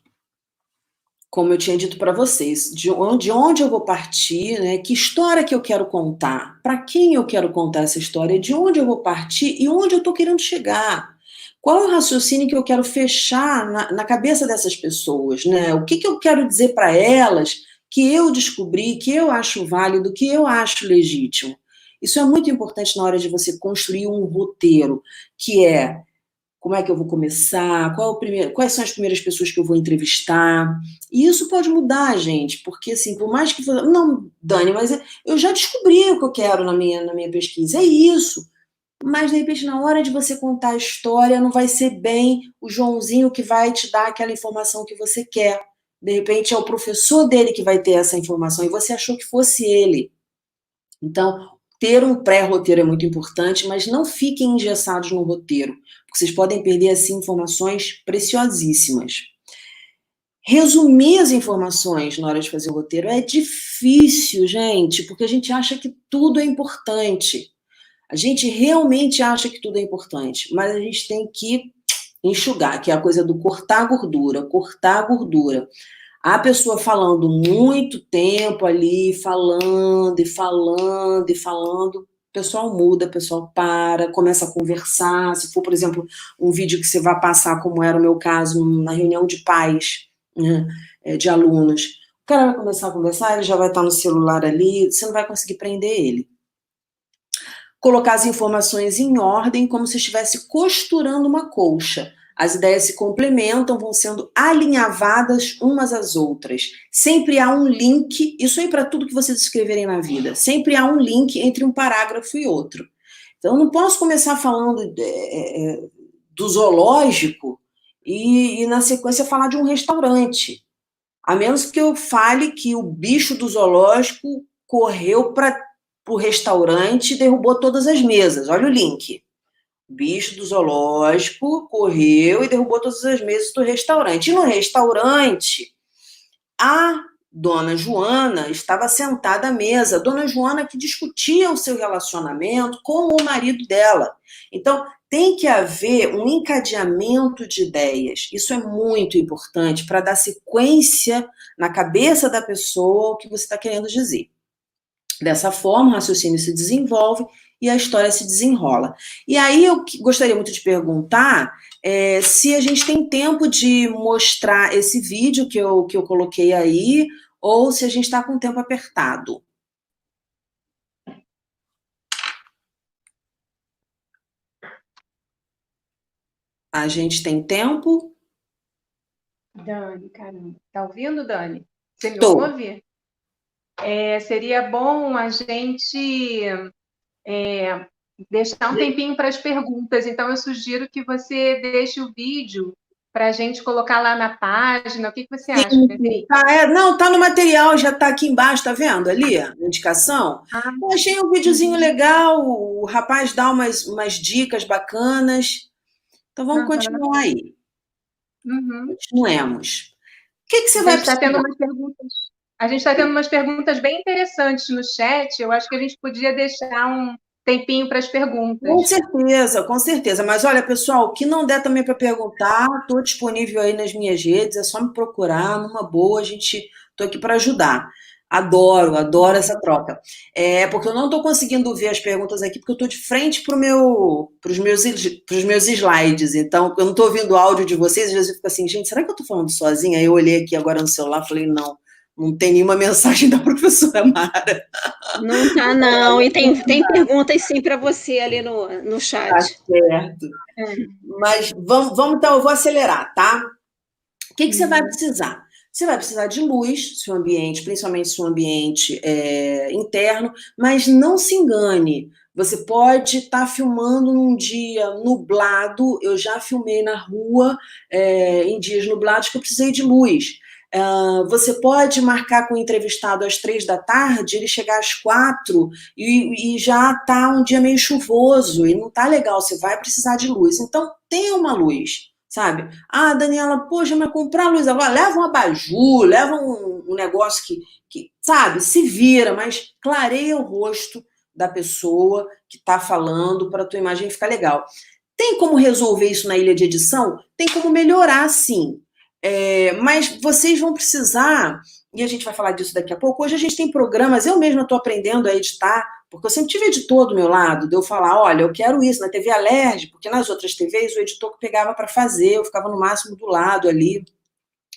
S2: Como eu tinha dito para vocês, de onde eu vou partir, né? Que história que eu quero contar, para quem eu quero contar essa história, de onde eu vou partir e onde eu estou querendo chegar. Qual é o raciocínio que eu quero fechar na cabeça dessas pessoas, né? O que eu quero dizer para elas que eu descobri, que eu acho válido, que eu acho legítimo. Isso é muito importante na hora de você construir um roteiro, que é como é que eu vou começar, quais são as primeiras pessoas que eu vou entrevistar. E isso pode mudar, gente, porque assim, por mais que... Não, Dani, mas eu já descobri o que eu quero na minha pesquisa, é isso. Mas, de repente, na hora de você contar a história, não vai ser bem o Joãozinho que vai te dar aquela informação que você quer. De repente, é o professor dele que vai ter essa informação, e você achou que fosse ele. Então, ter um pré-roteiro é muito importante, mas não fiquem engessados no roteiro, porque vocês podem perder, assim, informações preciosíssimas. Resumir as informações na hora de fazer o roteiro é difícil, gente, porque a gente acha que tudo é importante. A gente realmente acha que tudo é importante, mas a gente tem que enxugar, que é a coisa do cortar a gordura, cortar a gordura. A pessoa falando muito tempo ali, falando e falando e falando, o pessoal muda, o pessoal para, começa a conversar. Se for, por exemplo, um vídeo que você vai passar, como era o meu caso, na reunião de pais, né, de alunos, o cara vai começar a conversar, ele já vai estar no celular ali, você não vai conseguir prender ele. Colocar as informações em ordem, como se estivesse costurando uma colcha. As ideias se complementam, vão sendo alinhavadas umas às outras. Sempre há um link, isso aí para tudo que vocês escreverem na vida, sempre há um link entre um parágrafo e outro. Então, eu não posso começar falando do zoológico e na sequência, falar de um restaurante. A menos que eu fale que o bicho do zoológico correu para o restaurante e derrubou todas as mesas. Olha o link. O bicho do zoológico correu e derrubou todas as mesas do restaurante. E no restaurante, a dona Joana estava sentada à mesa. A dona Joana que discutia o seu relacionamento com o marido dela. Então, tem que haver um encadeamento de ideias. Isso é muito importante para dar sequência na cabeça da pessoa ao que você está querendo dizer. Dessa forma, o raciocínio se desenvolve e a história se desenrola. E aí eu gostaria muito de perguntar se a gente tem tempo de mostrar esse vídeo que eu coloquei aí, ou se a gente está com o tempo apertado. A gente tem tempo?
S1: Dani, caramba. Tá ouvindo, Dani? Você me
S2: Tô.
S1: ouve? Seria bom a gente deixar um tempinho para as perguntas. Então, eu sugiro que você deixe o vídeo para a gente colocar lá na página. O que você acha, Beatriz?
S2: Não, tá no material, já tá aqui embaixo, tá vendo ali a indicação? Eu achei um videozinho legal, o rapaz dá umas dicas bacanas. Então vamos continuar aí. Continuemos. O que você vai precisar?
S1: A gente está tendo umas perguntas bem interessantes no chat. Eu acho que a gente podia deixar um tempinho para as perguntas.
S2: Com certeza. Mas olha, pessoal, o que não der também para perguntar, estou disponível aí nas minhas redes, é só me procurar, numa boa, estou aqui para ajudar. Adoro essa troca. Porque eu não estou conseguindo ver as perguntas aqui, porque eu estou de frente para os meus slides, então eu não estou ouvindo o áudio de vocês, às vezes eu fico assim, gente, será que eu estou falando sozinha? Aí eu olhei aqui agora no celular e falei, não tem nenhuma mensagem da professora Mara.
S3: Não tá, não. E tem perguntas sim para você ali no chat.
S2: Tá certo. Mas vamos então, eu vou acelerar, tá? O que você vai precisar? Você vai precisar de luz, seu ambiente, principalmente seu ambiente interno, mas não se engane. Você pode estar filmando num dia nublado. Eu já filmei na rua em dias nublados que eu precisei de luz. Você pode marcar com o entrevistado às 3 da tarde, ele chegar às 4 e já está um dia meio chuvoso e não está legal, você vai precisar de luz. Então, tenha uma luz, sabe? Daniela, poxa, mas comprar luz agora, leva um abajur, leva um negócio que, sabe, se vira, mas clareia o rosto da pessoa que está falando para a tua imagem ficar legal. Tem como resolver isso na ilha de edição? Tem como melhorar, sim. Mas vocês vão precisar, e a gente vai falar disso daqui a pouco, hoje a gente tem programas, eu mesma estou aprendendo a editar, porque eu sempre tive editor do meu lado, de eu falar, olha, eu quero isso na TV Alerj, porque nas outras TVs o editor que pegava para fazer, eu ficava no máximo do lado ali.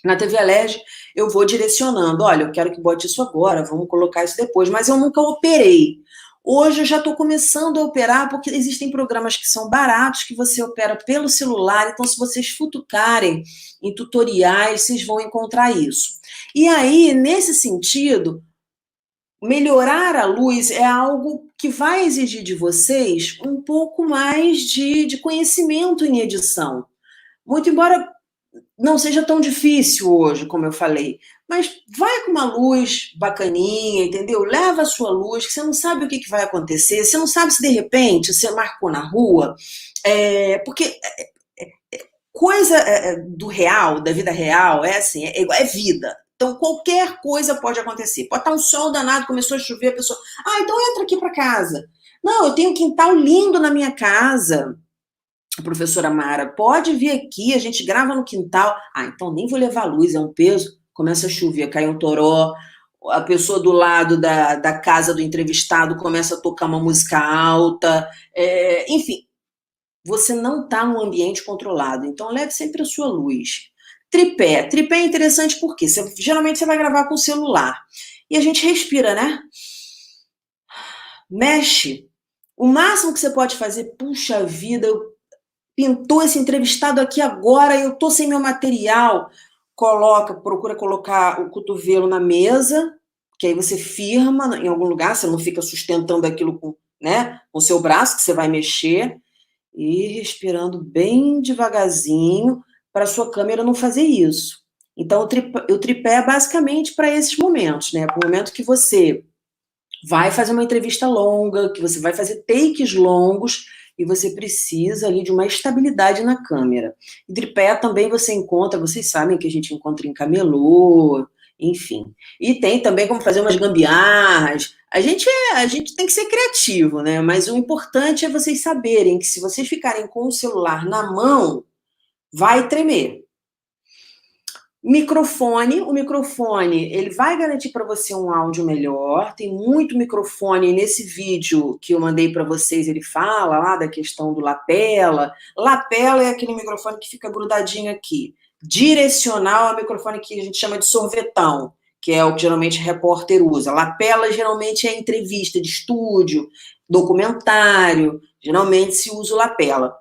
S2: Na TV Alerj eu vou direcionando, olha, eu quero que bote isso agora, vamos colocar isso depois, mas eu nunca operei. Hoje eu já estou começando a operar, porque existem programas que são baratos, que você opera pelo celular, então se vocês futucarem em tutoriais, vocês vão encontrar isso. E aí, nesse sentido, melhorar a luz é algo que vai exigir de vocês um pouco mais de conhecimento em edição. Muito embora não seja tão difícil hoje, como eu falei, mas vai com uma luz bacaninha, entendeu? Leva a sua luz, que você não sabe o que vai acontecer, você não sabe se de repente você marcou na rua, porque coisa do real, da vida real, assim, é vida. Então, qualquer coisa pode acontecer. Pode estar um sol danado, começou a chover, a pessoa, então entra aqui para casa. Não, eu tenho um quintal lindo na minha casa. A professora Mara, pode vir aqui, a gente grava no quintal. Então nem vou levar luz, é um peso. Começa a chover, cai um toró, a pessoa do lado da casa do entrevistado começa a tocar uma música alta, enfim, você não está num ambiente controlado, então leve sempre a sua luz. Tripé é interessante porque geralmente você vai gravar com o celular, e a gente respira, né? Mexe. O máximo que você pode fazer, puxa vida, pintou esse entrevistado aqui agora, eu tô sem meu material, procura colocar o cotovelo na mesa, que aí você firma em algum lugar, você não fica sustentando aquilo com o seu braço, que você vai mexer, e respirando bem devagarzinho, para a sua câmera não fazer isso. Então, o tripé é basicamente para esses momentos, né? Para o momento que você vai fazer uma entrevista longa, que você vai fazer takes longos, e você precisa ali de uma estabilidade na câmera. E tripé também você encontra, vocês sabem que a gente encontra em camelô, enfim. E tem também como fazer umas gambiarras. A gente tem que ser criativo, né? Mas o importante é vocês saberem que se vocês ficarem com o celular na mão, vai tremer. O microfone, ele vai garantir para você um áudio melhor, tem muito microfone, nesse vídeo que eu mandei para vocês, ele fala lá da questão do lapela. Lapela é aquele microfone que fica grudadinho aqui. Direcional é o microfone que a gente chama de sorvetão, que é o que geralmente o repórter usa. Lapela geralmente é entrevista de estúdio, documentário, geralmente se usa o lapela.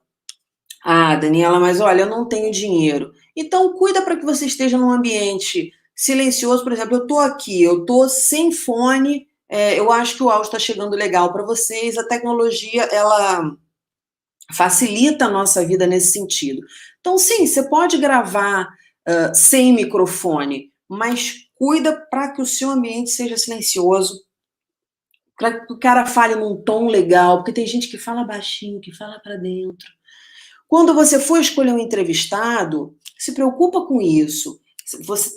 S2: Daniela, mas olha, eu não tenho dinheiro. Então, cuida para que você esteja num ambiente silencioso. Por exemplo, eu estou aqui, eu estou sem fone, eu acho que o áudio está chegando legal para vocês. A tecnologia, ela facilita a nossa vida nesse sentido. Então, sim, você pode gravar sem microfone, mas cuida para que o seu ambiente seja silencioso, para que o cara fale num tom legal, porque tem gente que fala baixinho, que fala para dentro. Quando você for escolher um entrevistado, se preocupa com isso. Você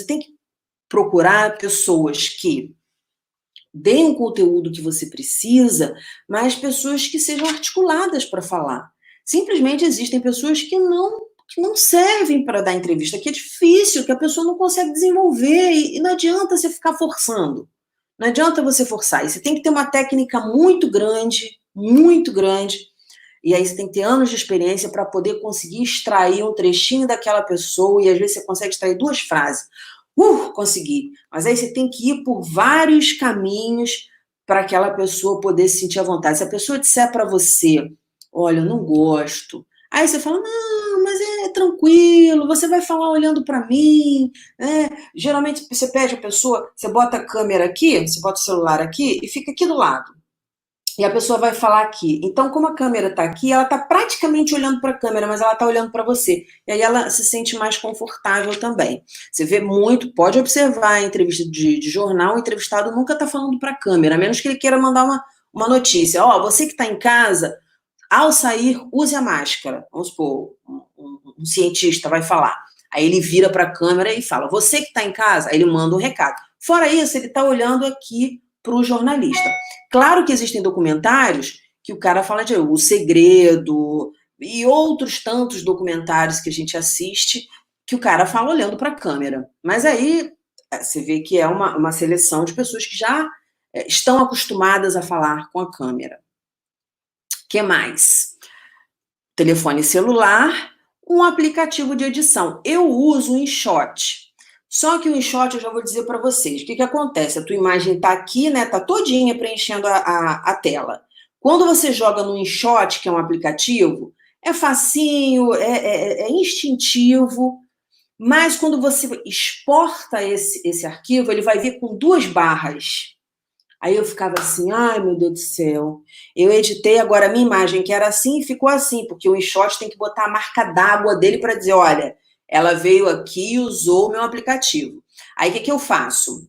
S2: tem que procurar pessoas que deem o conteúdo que você precisa, mas pessoas que sejam articuladas para falar. Simplesmente existem pessoas que não servem para dar entrevista, que é difícil, que a pessoa não consegue desenvolver, e não adianta você ficar forçando. Não adianta você forçar. E você tem que ter uma técnica muito grande, e aí você tem que ter anos de experiência para poder conseguir extrair um trechinho daquela pessoa, e às vezes você consegue extrair 2 frases. Consegui. Mas aí você tem que ir por vários caminhos para aquela pessoa poder se sentir à vontade. Se a pessoa disser para você, olha, eu não gosto, aí você fala, não, mas é tranquilo, você vai falar olhando para mim, né? Geralmente você pede a pessoa, você bota a câmera aqui, você bota o celular aqui e fica aqui do lado. E a pessoa vai falar aqui. Então, como a câmera está aqui, ela está praticamente olhando para a câmera, mas ela está olhando para você. E aí ela se sente mais confortável também. Você vê muito, pode observar a entrevista de jornal, o entrevistado nunca está falando para a câmera, a menos que ele queira mandar uma notícia. Você que está em casa, ao sair, use a máscara. Vamos supor, um cientista vai falar. Aí ele vira para a câmera e fala, você que está em casa, aí ele manda um recado. Fora isso, ele está olhando aqui para o jornalista. Claro que existem documentários que o cara fala de O Segredo e outros tantos documentários que a gente assiste que o cara fala olhando para a câmera. Mas aí você vê que é uma seleção de pessoas que já estão acostumadas a falar com a câmera. O que mais? Telefone celular, um aplicativo de edição. Eu uso o InShot. Só que o InShot, eu já vou dizer para vocês, o que acontece? A tua imagem está aqui, né? Está todinha preenchendo a tela. Quando você joga no InShot, que é um aplicativo, é facinho, é instintivo, mas quando você exporta esse arquivo, ele vai vir com 2 barras. Aí eu ficava assim, ai meu Deus do céu, eu editei agora a minha imagem, que era assim e ficou assim, porque o InShot tem que botar a marca d'água dele para dizer, olha, ela veio aqui e usou o meu aplicativo. Aí o que eu faço?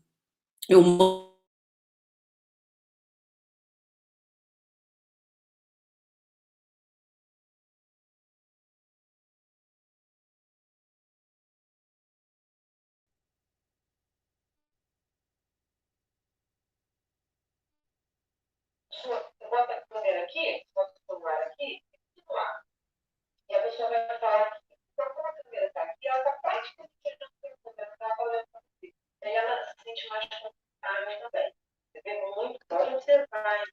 S2: Eu boto a câmera aqui, boto o celular aqui, e a pessoa vai falar aqui. Então, como a câmera está aqui, ela está praticamente olhando para a câmera, ela está olhando para você. Aí ela se sente mais confortável também. Você vê muito, pode observar.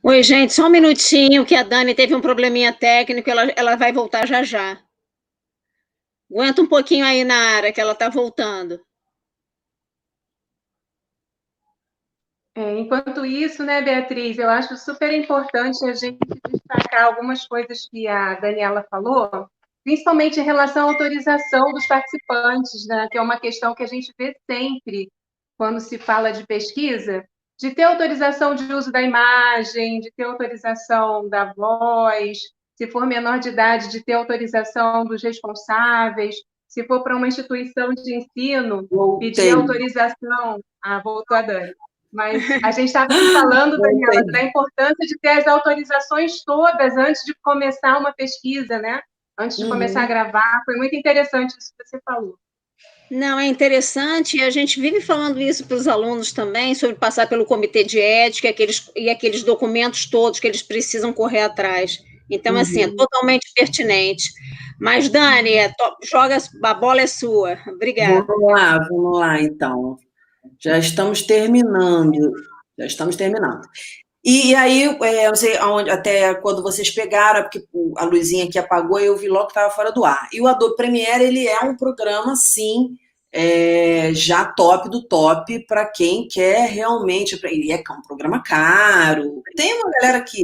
S3: Oi, gente, só um minutinho, que a Dani teve um probleminha técnico, ela vai voltar já já. Aguenta um pouquinho aí na área, que ela está voltando.
S1: Enquanto isso, né, Beatriz, eu acho super importante a gente destacar algumas coisas que a Daniela falou, principalmente em relação à autorização dos participantes, né, que é uma questão que a gente vê sempre quando se fala de pesquisa, de ter autorização de uso da imagem, de ter autorização da voz, se for menor de idade, de ter autorização dos responsáveis, se for para uma instituição de ensino, pedir autorização. Voltou a Dani. Mas a gente estava falando, Daniela, da importância de ter as autorizações todas antes de começar uma pesquisa, né? Antes de começar a gravar. Foi muito interessante isso que você falou.
S3: Não, é interessante, e a gente vive falando isso para os alunos também, sobre passar pelo comitê de ética e aqueles documentos todos que eles precisam correr atrás. Então, assim, é totalmente pertinente. Mas, Dani, joga, a bola é sua. Obrigada.
S2: Vamos lá, então. Já estamos terminando. Já estamos terminando. E aí, eu não sei aonde, até quando vocês pegaram, porque a luzinha aqui apagou e eu vi logo que estava fora do ar. E o Adobe Premiere, ele é um programa, sim, já top do top para quem quer realmente. Ele é um programa caro. Tem uma galera que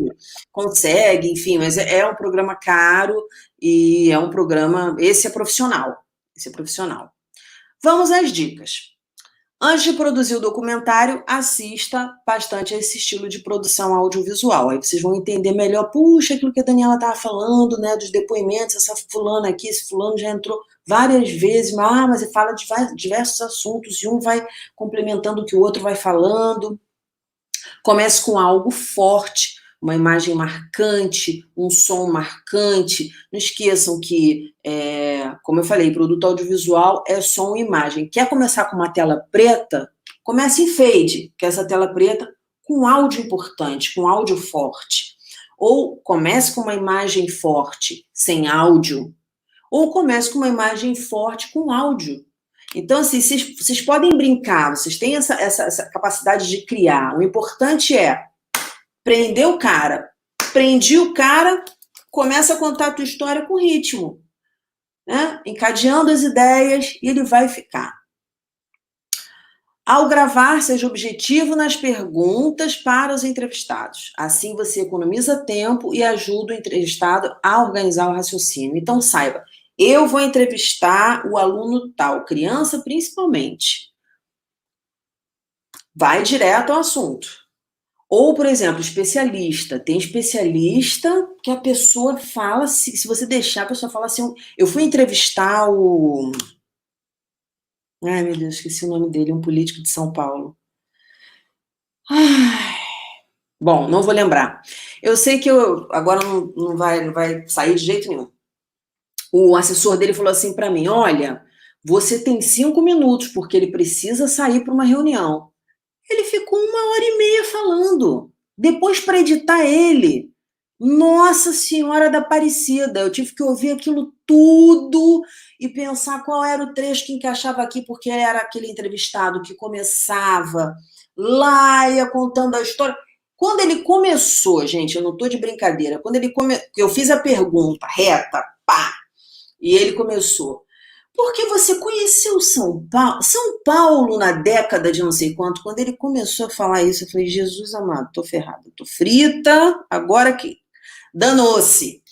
S2: consegue, enfim, mas é um programa caro e é um programa. Esse é profissional. Esse é profissional. Vamos às dicas. Antes de produzir o documentário, assista bastante a esse estilo de produção audiovisual. Aí vocês vão entender melhor, puxa, aquilo que a Daniela estava falando, né, dos depoimentos, essa fulana aqui, esse fulano já entrou várias vezes, mas ele fala de diversos assuntos, e um vai complementando o que o outro vai falando. Comece com algo forte, uma imagem marcante, um som marcante. Não esqueçam que, como eu falei, produto audiovisual é som e imagem. Quer começar com uma tela preta? Comece em fade, que é essa tela preta, com áudio importante, com áudio forte. Ou comece com uma imagem forte, sem áudio. Ou comece com uma imagem forte, com áudio. Então, assim, vocês podem brincar, vocês têm essa capacidade de criar. O importante é prender o cara. Prendi o cara, começa a contar a tua história com ritmo, né? Encadeando as ideias e ele vai ficar. Ao gravar, seja objetivo nas perguntas para os entrevistados. Assim você economiza tempo e ajuda o entrevistado a organizar o raciocínio. Então, saiba, eu vou entrevistar o aluno tal, criança principalmente. Vai direto ao assunto. Ou, por exemplo, especialista. Tem especialista que a pessoa fala, se você deixar, a pessoa fala assim, eu fui entrevistar o... Ai, meu Deus, esqueci o nome dele, um político de São Paulo. Ai, bom, não vou lembrar. Eu sei que agora não vai sair de jeito nenhum. O assessor dele falou assim para mim, olha, você tem 5 minutos, porque ele precisa sair para uma reunião. Ele ficou 1h30 falando. Depois, para editar ele, Nossa Senhora da Aparecida, eu tive que ouvir aquilo tudo e pensar qual era o trecho que encaixava aqui, porque era aquele entrevistado que começava lá, ia contando a história. Quando ele começou, gente, eu não estou de brincadeira, quando eu fiz a pergunta reta, pá, e ele começou, porque você conheceu São Paulo? São Paulo na década de não sei quanto, quando ele começou a falar isso, eu falei, Jesus amado, tô ferrada, tô frita, agora que danou-se.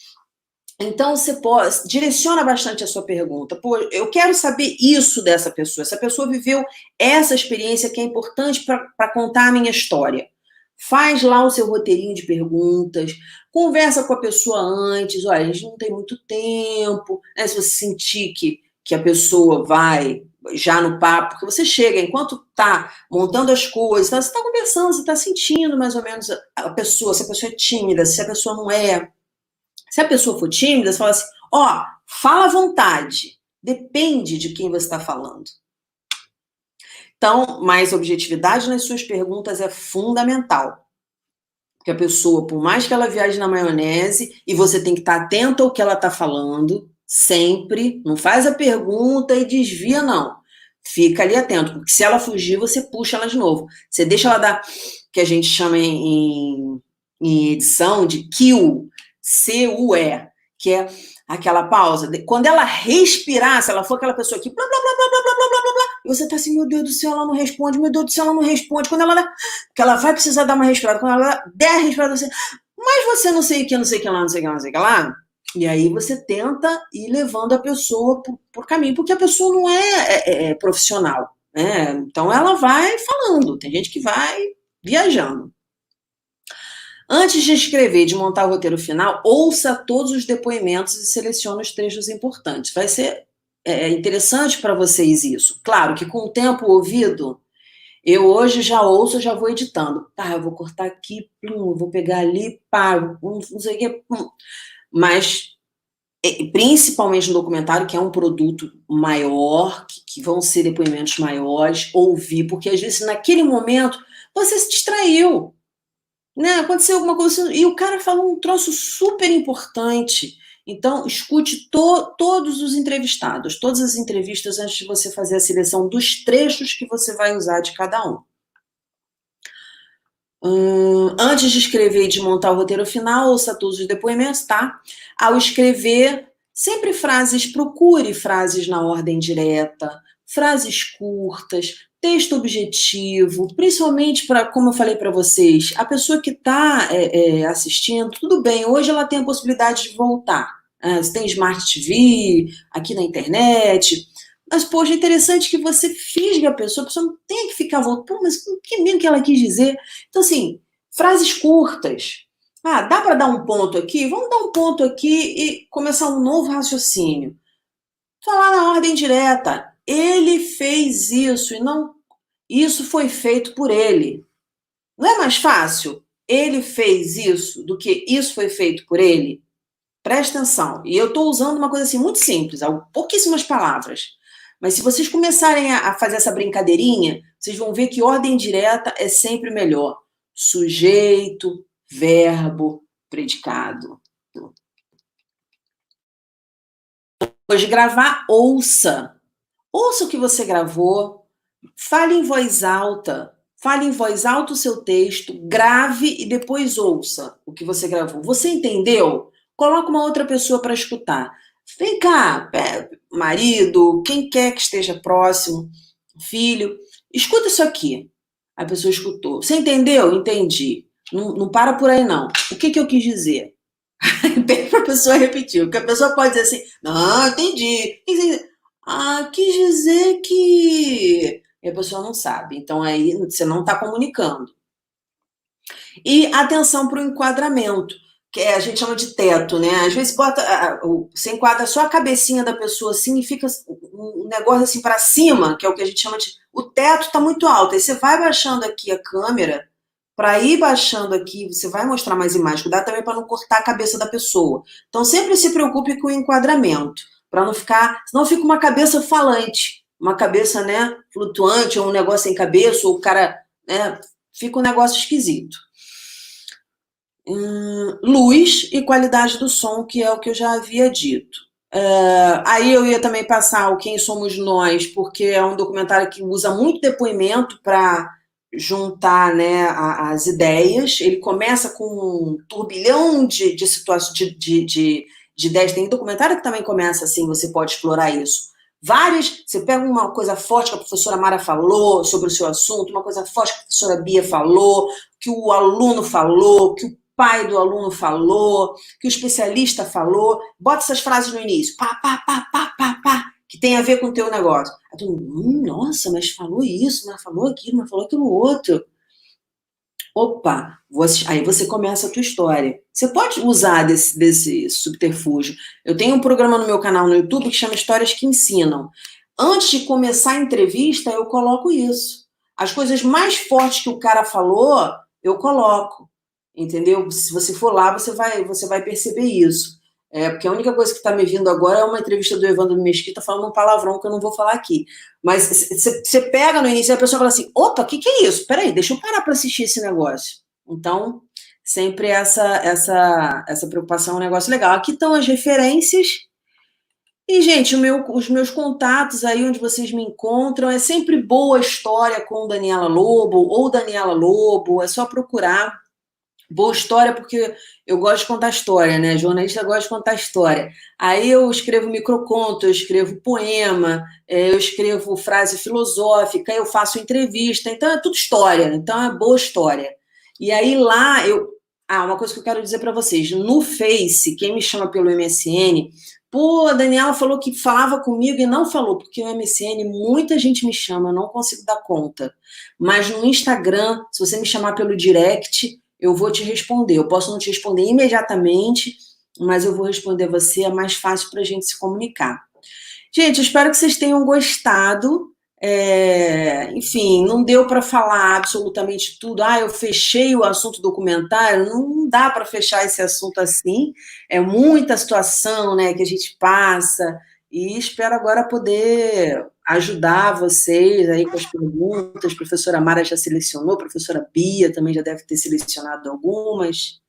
S2: Então, você direciona bastante a sua pergunta. Pô, eu quero saber isso dessa pessoa. Essa pessoa viveu essa experiência que é importante para contar a minha história. Faz lá o seu roteirinho de perguntas, conversa com a pessoa antes, olha, a gente não tem muito tempo, né? Se você sentir que a pessoa vai já no papo, porque você chega, enquanto está montando as coisas, você está conversando, você está sentindo mais ou menos a pessoa, se a pessoa é tímida, se a pessoa não é. Se a pessoa for tímida, você fala assim, fala à vontade, depende de quem você está falando. Então, mais objetividade nas suas perguntas é fundamental. Porque a pessoa, por mais que ela viaje na maionese, e você tem que estar atento ao que ela está falando, sempre, não faz a pergunta e desvia, não. Fica ali atento, porque se ela fugir, você puxa ela de novo. Você deixa ela dar, que a gente chama em edição de cue, C-U-E, que é aquela pausa. Quando ela respirar, se ela for aquela pessoa que blá, blá, blá, blá, blá, blá, blá, blá, blá, e você tá assim, meu Deus do céu, ela não responde, meu Deus do céu, ela não responde. Quando ela dá, que ela vai precisar dar uma respirada, quando ela der a respirada, você, mas você não sei o que, não sei o que lá, não sei o que lá, não sei o que lá. E aí você tenta ir levando a pessoa por caminho, porque a pessoa não é profissional, né? Então ela vai falando, tem gente que vai viajando. Antes de escrever e de montar o roteiro final, ouça todos os depoimentos e selecione os trechos importantes. Vai ser interessante para vocês isso. Claro que com o tempo ouvido, eu hoje já ouço, já vou editando. Eu vou cortar aqui, eu vou pegar ali, não sei o que. Mas, principalmente no documentário, que é um produto maior, que vão ser depoimentos maiores, ouvir, porque às vezes naquele momento você se distraiu. Né? Aconteceu alguma coisa e o cara falou um troço super importante Então, escute todos os entrevistados, todas as entrevistas antes de você fazer a seleção dos trechos que você vai usar de cada um. Antes de escrever e de montar o roteiro final, ouça todos os depoimentos, tá? Ao escrever, sempre procure frases na ordem direta, frases curtas, texto objetivo, principalmente para, como eu falei para vocês, a pessoa que está assistindo, tudo bem, hoje ela tem a possibilidade de voltar. Você tem Smart TV, aqui na internet, mas, poxa, é interessante que você fisgue a pessoa não tem que ficar voltando. Pô, mas o que mesmo que ela quis dizer? Então, assim, frases curtas. Dá para dar um ponto aqui? Vamos dar um ponto aqui e começar um novo raciocínio. Falar na ordem direta. Ele fez isso e não... Isso foi feito por ele. Não é mais fácil ele fez isso do que isso foi feito por ele? Presta atenção. E eu estou usando uma coisa assim muito simples, pouquíssimas palavras. Mas se vocês começarem a fazer essa brincadeirinha, vocês vão ver que ordem direta é sempre melhor. Sujeito, verbo, predicado. Depois de gravar, ouça. Ouça o que você gravou. Fale em voz alta. Fale em voz alta o seu texto. Grave e depois ouça o que você gravou. Você entendeu? Coloca uma outra pessoa para escutar. Vem cá, marido, quem quer que esteja próximo, filho, escuta isso aqui. A pessoa escutou. Você entendeu? Entendi. Não para por aí, não. O que eu quis dizer? Pede para a pessoa repetir. Porque a pessoa pode dizer assim, não, entendi. Quis dizer que... E a pessoa não sabe. Então, aí você não está comunicando. E atenção para o enquadramento, que a gente chama de teto, né? Às vezes você enquadra só a cabecinha da pessoa assim e fica um negócio assim para cima, que é o que a gente chama de... O teto está muito alto, aí você vai baixando aqui a câmera, para ir baixando aqui, você vai mostrar mais imagens, cuidado também para não cortar a cabeça da pessoa. Então sempre se preocupe com o enquadramento, para não ficar... Senão fica uma cabeça falante, uma cabeça, né, flutuante, ou um negócio sem cabeça, ou o cara, né, fica um negócio esquisito. Luz e qualidade do som, que é o que eu já havia dito. Aí eu ia também passar o Quem Somos Nós, porque é um documentário que usa muito depoimento para juntar, né, as ideias. Ele começa com um turbilhão de situações, de ideias. Tem documentário que também começa assim, você pode explorar isso. Você pega uma coisa forte que a professora Mara falou sobre o seu assunto, uma coisa forte que a professora Bia falou, que o aluno falou, que o pai do aluno falou, que o especialista falou, bota essas frases no início, que tem a ver com o teu negócio. Aí tu, nossa, mas falou isso, mas falou aquilo outro. Opa, aí você começa a tua história. Você pode usar desse subterfúgio. Eu tenho um programa no meu canal no YouTube que chama Histórias que Ensinam. Antes de começar a entrevista, eu coloco isso. As coisas mais fortes que o cara falou, eu coloco. Entendeu? Se você for lá, você vai perceber isso. Porque a única coisa que está me vindo agora é uma entrevista do Evandro Mesquita falando um palavrão que eu não vou falar aqui. Mas você pega no início e a pessoa fala assim, opa, o que é isso? Peraí, deixa eu parar para assistir esse negócio. Então, sempre essa preocupação é um negócio legal. Aqui estão as referências. E, gente, os meus contatos aí onde vocês me encontram, é sempre Boa História com Daniela Lobo ou Daniela Lobo, é só procurar. Boa História, porque eu gosto de contar história, né? Jornalista gosta de contar história. Aí eu escrevo microconto, eu escrevo poema, eu escrevo frase filosófica, eu faço entrevista, então é tudo história, então é Boa História. E aí lá, uma coisa que eu quero dizer para vocês, no Face, quem me chama pelo MSN, pô, a Daniela falou que falava comigo e não falou, porque o MSN, muita gente me chama, eu não consigo dar conta. Mas no Instagram, se você me chamar pelo direct, eu vou te responder. Eu posso não te responder imediatamente, mas eu vou responder você, é mais fácil para a gente se comunicar. Gente, eu espero que vocês tenham gostado. Enfim, não deu para falar absolutamente tudo. Eu fechei o assunto documentário. Não dá para fechar esse assunto assim. É muita situação, né, que a gente passa. E espero agora poder ajudar vocês aí com as perguntas. A professora Mara já selecionou, a professora Bia também já deve ter selecionado algumas.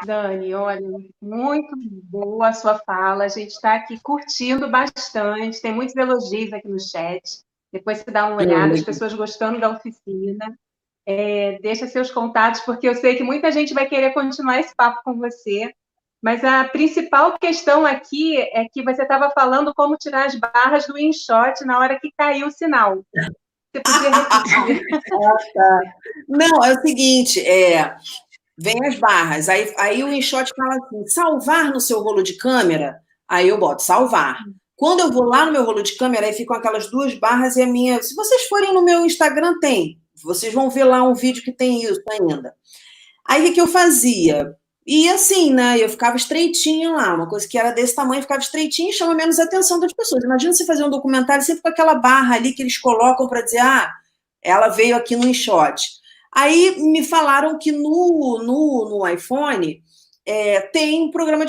S1: Dani, olha, muito boa a sua fala. A gente está aqui curtindo bastante, tem muitos elogios aqui no chat. Depois você dá uma olhada, as pessoas gostando da oficina. Deixa seus contatos, porque eu sei que muita gente vai querer continuar esse papo com você. Mas a principal questão aqui é que você estava falando como tirar as barras do InShot na hora que caiu o sinal. Você podia repetir?
S2: Tá. Não, é o seguinte, vem as barras, aí o InShot fala assim, salvar no seu rolo de câmera, aí eu boto salvar. Quando eu vou lá no meu rolo de câmera, aí ficam aquelas 2 barras e a minha... Se vocês forem no meu Instagram, tem. Vocês vão ver lá um vídeo que tem isso ainda. Aí o que eu fazia? E assim, né? Eu ficava estreitinha lá, uma coisa que era desse tamanho, ficava estreitinha e chama menos a atenção das pessoas. Imagina você fazer um documentário sempre com aquela barra ali que eles colocam para dizer, ela veio aqui no InShot. Aí me falaram que no iPhone tem um programa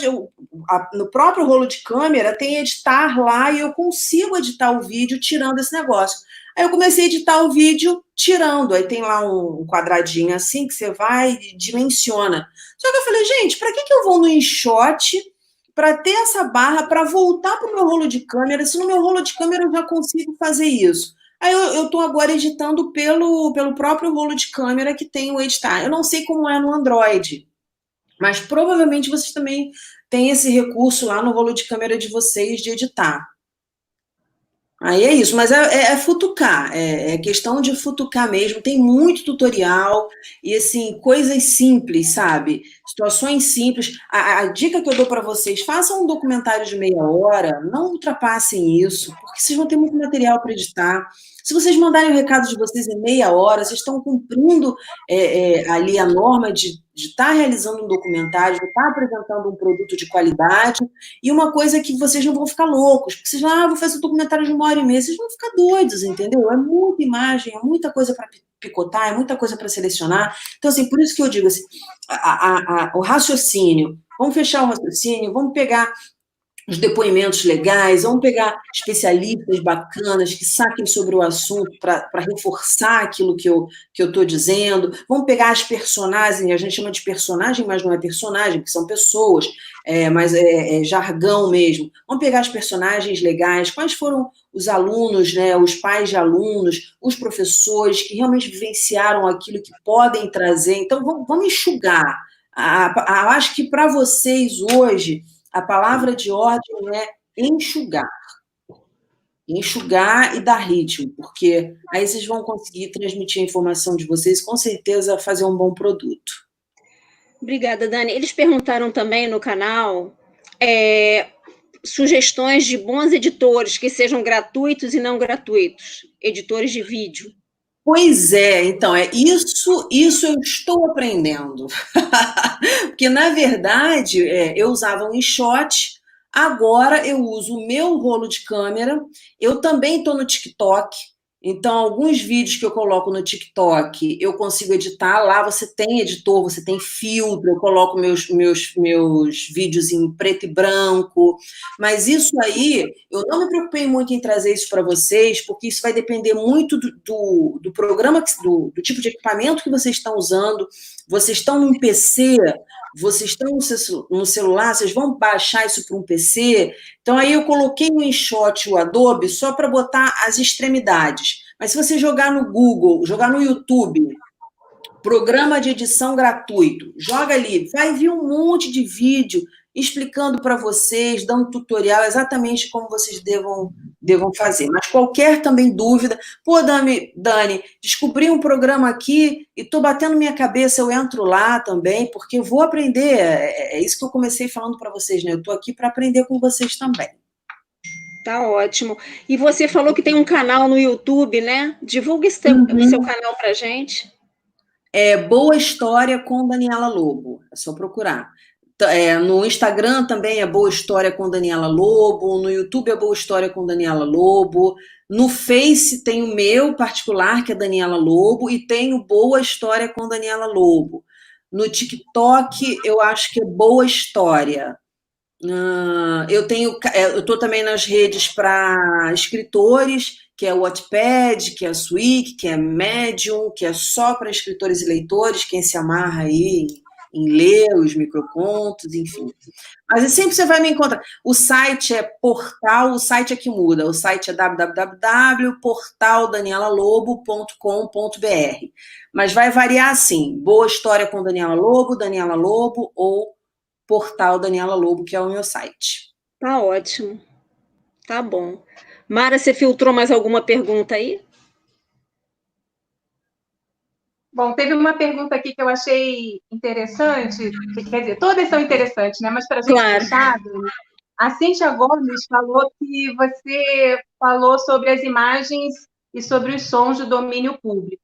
S2: no próprio rolo de câmera tem editar lá e eu consigo editar o vídeo tirando esse negócio. Aí eu comecei a editar o vídeo tirando, aí tem lá um quadradinho assim que você vai e dimensiona. Só que eu falei, gente, para que eu vou no InShot para ter essa barra para voltar para o meu rolo de câmera, se no meu rolo de câmera eu já consigo fazer isso? Aí eu estou agora editando pelo próprio rolo de câmera que tem o editar. Eu não sei como é no Android, mas provavelmente vocês também têm esse recurso lá no rolo de câmera de vocês de editar. Aí é isso, mas é futucar, é questão de futucar mesmo, tem muito tutorial e assim, coisas simples, sabe? Situações simples. A dica que eu dou para vocês, façam um documentário de meia hora, não ultrapassem isso, porque vocês vão ter muito material para editar. Se vocês mandarem o recado de vocês em meia hora, vocês estão cumprindo ali a norma de estar realizando um documentário, de estar apresentando um produto de qualidade, e uma coisa que vocês não vão ficar loucos, porque vocês vão, vou fazer um documentário de 1h30, vocês vão ficar doidos, entendeu? É muita imagem, é muita coisa para picotar, é muita coisa para selecionar. Então, assim, por isso que eu digo assim, o raciocínio, vamos fechar o raciocínio, vamos pegar os depoimentos legais, vamos pegar especialistas bacanas que saquem sobre o assunto para reforçar aquilo que eu estou dizendo, vamos pegar as personagens, a gente chama de personagem, mas não é personagem, porque são pessoas, mas é jargão mesmo. Vamos pegar as personagens legais, quais foram os alunos, né, os pais de alunos, os professores que realmente vivenciaram aquilo que podem trazer. Então, vamos enxugar. Acho que para vocês hoje, a palavra de ordem é enxugar. Enxugar e dar ritmo, porque aí vocês vão conseguir transmitir a informação de vocês, com certeza fazer um bom produto.
S3: Obrigada, Dani. Eles perguntaram também no canal sugestões de bons editores que sejam gratuitos e não gratuitos, editores de vídeo.
S2: Pois é, então, isso eu estou aprendendo. Porque, na verdade, eu usava um InShot, agora eu uso o meu rolo de câmera, eu também estou no TikTok, então alguns vídeos que eu coloco no TikTok, eu consigo editar, lá você tem editor, você tem filtro, eu coloco meus vídeos em preto e branco, mas isso aí, eu não me preocupei muito em trazer isso para vocês, porque isso vai depender muito do programa, do tipo de equipamento que vocês estão usando. Vocês estão num PC, vocês estão no celular, vocês vão baixar isso para um PC. Então, aí eu coloquei no InShot o Adobe só para botar as extremidades. Mas se você jogar no Google, jogar no YouTube, programa de edição gratuito, joga ali, vai vir um monte de vídeo explicando para vocês, dando tutorial exatamente como vocês devam fazer. Mas qualquer também dúvida, pô, Dani, descobri um programa aqui e estou batendo minha cabeça, eu entro lá também, porque eu vou aprender, é isso que eu comecei falando para vocês, né? Eu estou aqui para aprender com vocês também.
S3: Tá ótimo. E você falou que tem um canal no YouTube, né? Divulgue o seu canal para a gente.
S2: Boa História com Daniela Lobo, é só procurar. No Instagram também é Boa História com Daniela Lobo, no YouTube é Boa História com Daniela Lobo, no Face tem o meu particular, que é Daniela Lobo, e tem o Boa História com Daniela Lobo. No TikTok, eu acho que é Boa História. Eu estou também nas redes para escritores, que é o Wattpad, que é a Swig, que é Medium, que é só para escritores e leitores, quem se amarra aí em ler os microcontos, enfim. Mas sempre você vai me encontrar. O site é Portal, o site é que muda, o site é www.portaldanielalobo.com.br. Mas vai variar assim, Boa História com Daniela Lobo, ou Portal Daniela Lobo, que é o meu site.
S3: Tá ótimo. Tá bom. Mara, você filtrou mais alguma pergunta aí?
S1: Bom, teve uma pergunta aqui que eu achei interessante, quer dizer, todas são interessantes, né? Mas para a gente fechar, a Cíntia Gomes falou que você falou sobre as imagens e sobre os sons do domínio público.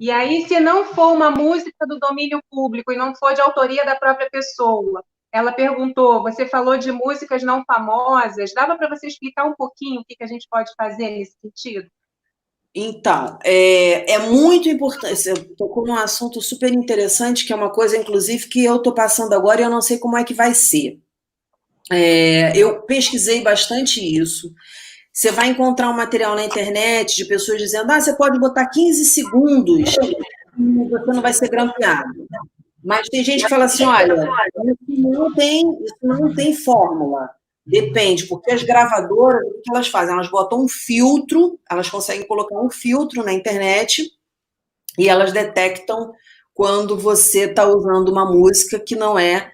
S1: E aí, se não for uma música do domínio público e não for de autoria da própria pessoa, ela perguntou, você falou de músicas não famosas, dava para você explicar um pouquinho o que a gente pode fazer nesse sentido?
S2: Então, é muito importante, você tocou num assunto super interessante, que é uma coisa, inclusive, que eu estou passando agora e eu não sei como é que vai ser. Eu pesquisei bastante isso. Você vai encontrar um material na internet de pessoas dizendo, você pode botar 15 segundos e você não vai ser grampeado. Mas tem gente que fala assim, olha, isso não tem fórmula. Depende, porque as gravadoras, o que elas fazem? Elas botam um filtro, elas conseguem colocar um filtro na internet e elas detectam quando você está usando uma música que não é,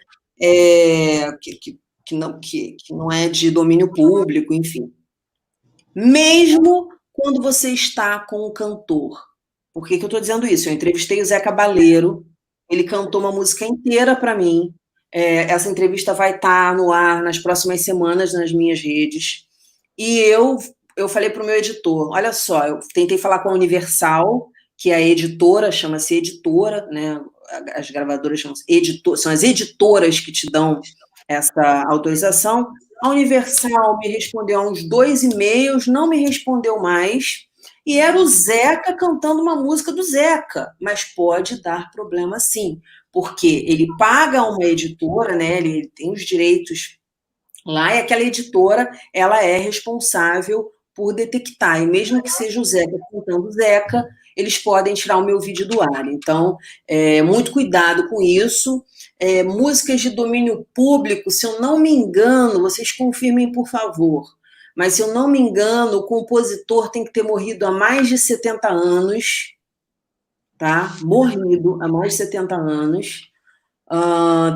S2: que não é de domínio público, enfim. Mesmo quando você está com o cantor. Por que eu estou dizendo isso? Eu entrevistei o Zé Cabaleiro, ele cantou uma música inteira para mim. Essa entrevista vai estar no ar nas próximas semanas nas minhas redes. E eu falei para o meu editor, olha só, eu tentei falar com a Universal, que é a editora, chama-se editora, né? As gravadoras chamam-se editor, são as editoras que te dão essa autorização. A Universal me respondeu há uns 2 e-mails, não me respondeu mais, e era o Zeca cantando uma música do Zeca, mas pode dar problema sim, porque ele paga uma editora, né, ele tem os direitos lá, e aquela editora, ela é responsável por detectar, e mesmo que seja o Zeca cantando Zeca, eles podem tirar o meu vídeo do ar. Então, muito cuidado com isso. Músicas de domínio público, se eu não me engano, vocês confirmem, por favor, mas se eu não me engano, o compositor tem que ter morrido há mais de 70 anos, tá? Morrido há mais de 70 anos.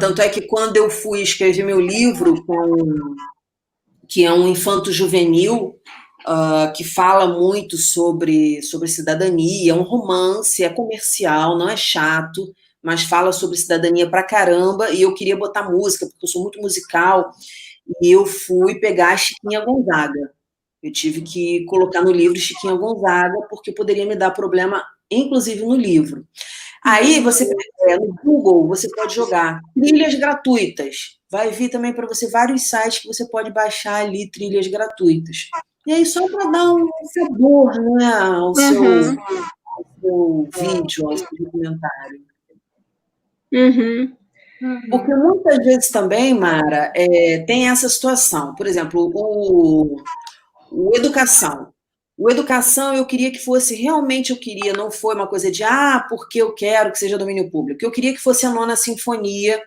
S2: Tanto é que quando eu fui escrever meu livro, que é um infanto-juvenil, que fala muito sobre cidadania, é um romance, é comercial, não é chato, mas fala sobre cidadania pra caramba, e eu queria botar música, porque eu sou muito musical, e eu fui pegar a Chiquinha Gonzaga. Eu tive que colocar no livro Chiquinha Gonzaga, porque poderia me dar problema, inclusive no livro. Aí, no Google, você pode jogar trilhas gratuitas. Vai vir também para você vários sites que você pode baixar ali trilhas gratuitas. E aí, só para dar um sabor, né, ao seu vídeo, ao seu documentário. Porque muitas vezes também, Mara, tem essa situação. Por exemplo, o educação. O educação, eu queria que fosse, realmente eu queria, não foi uma coisa de, porque eu quero que seja domínio público. Eu queria que fosse a Nona Sinfonia,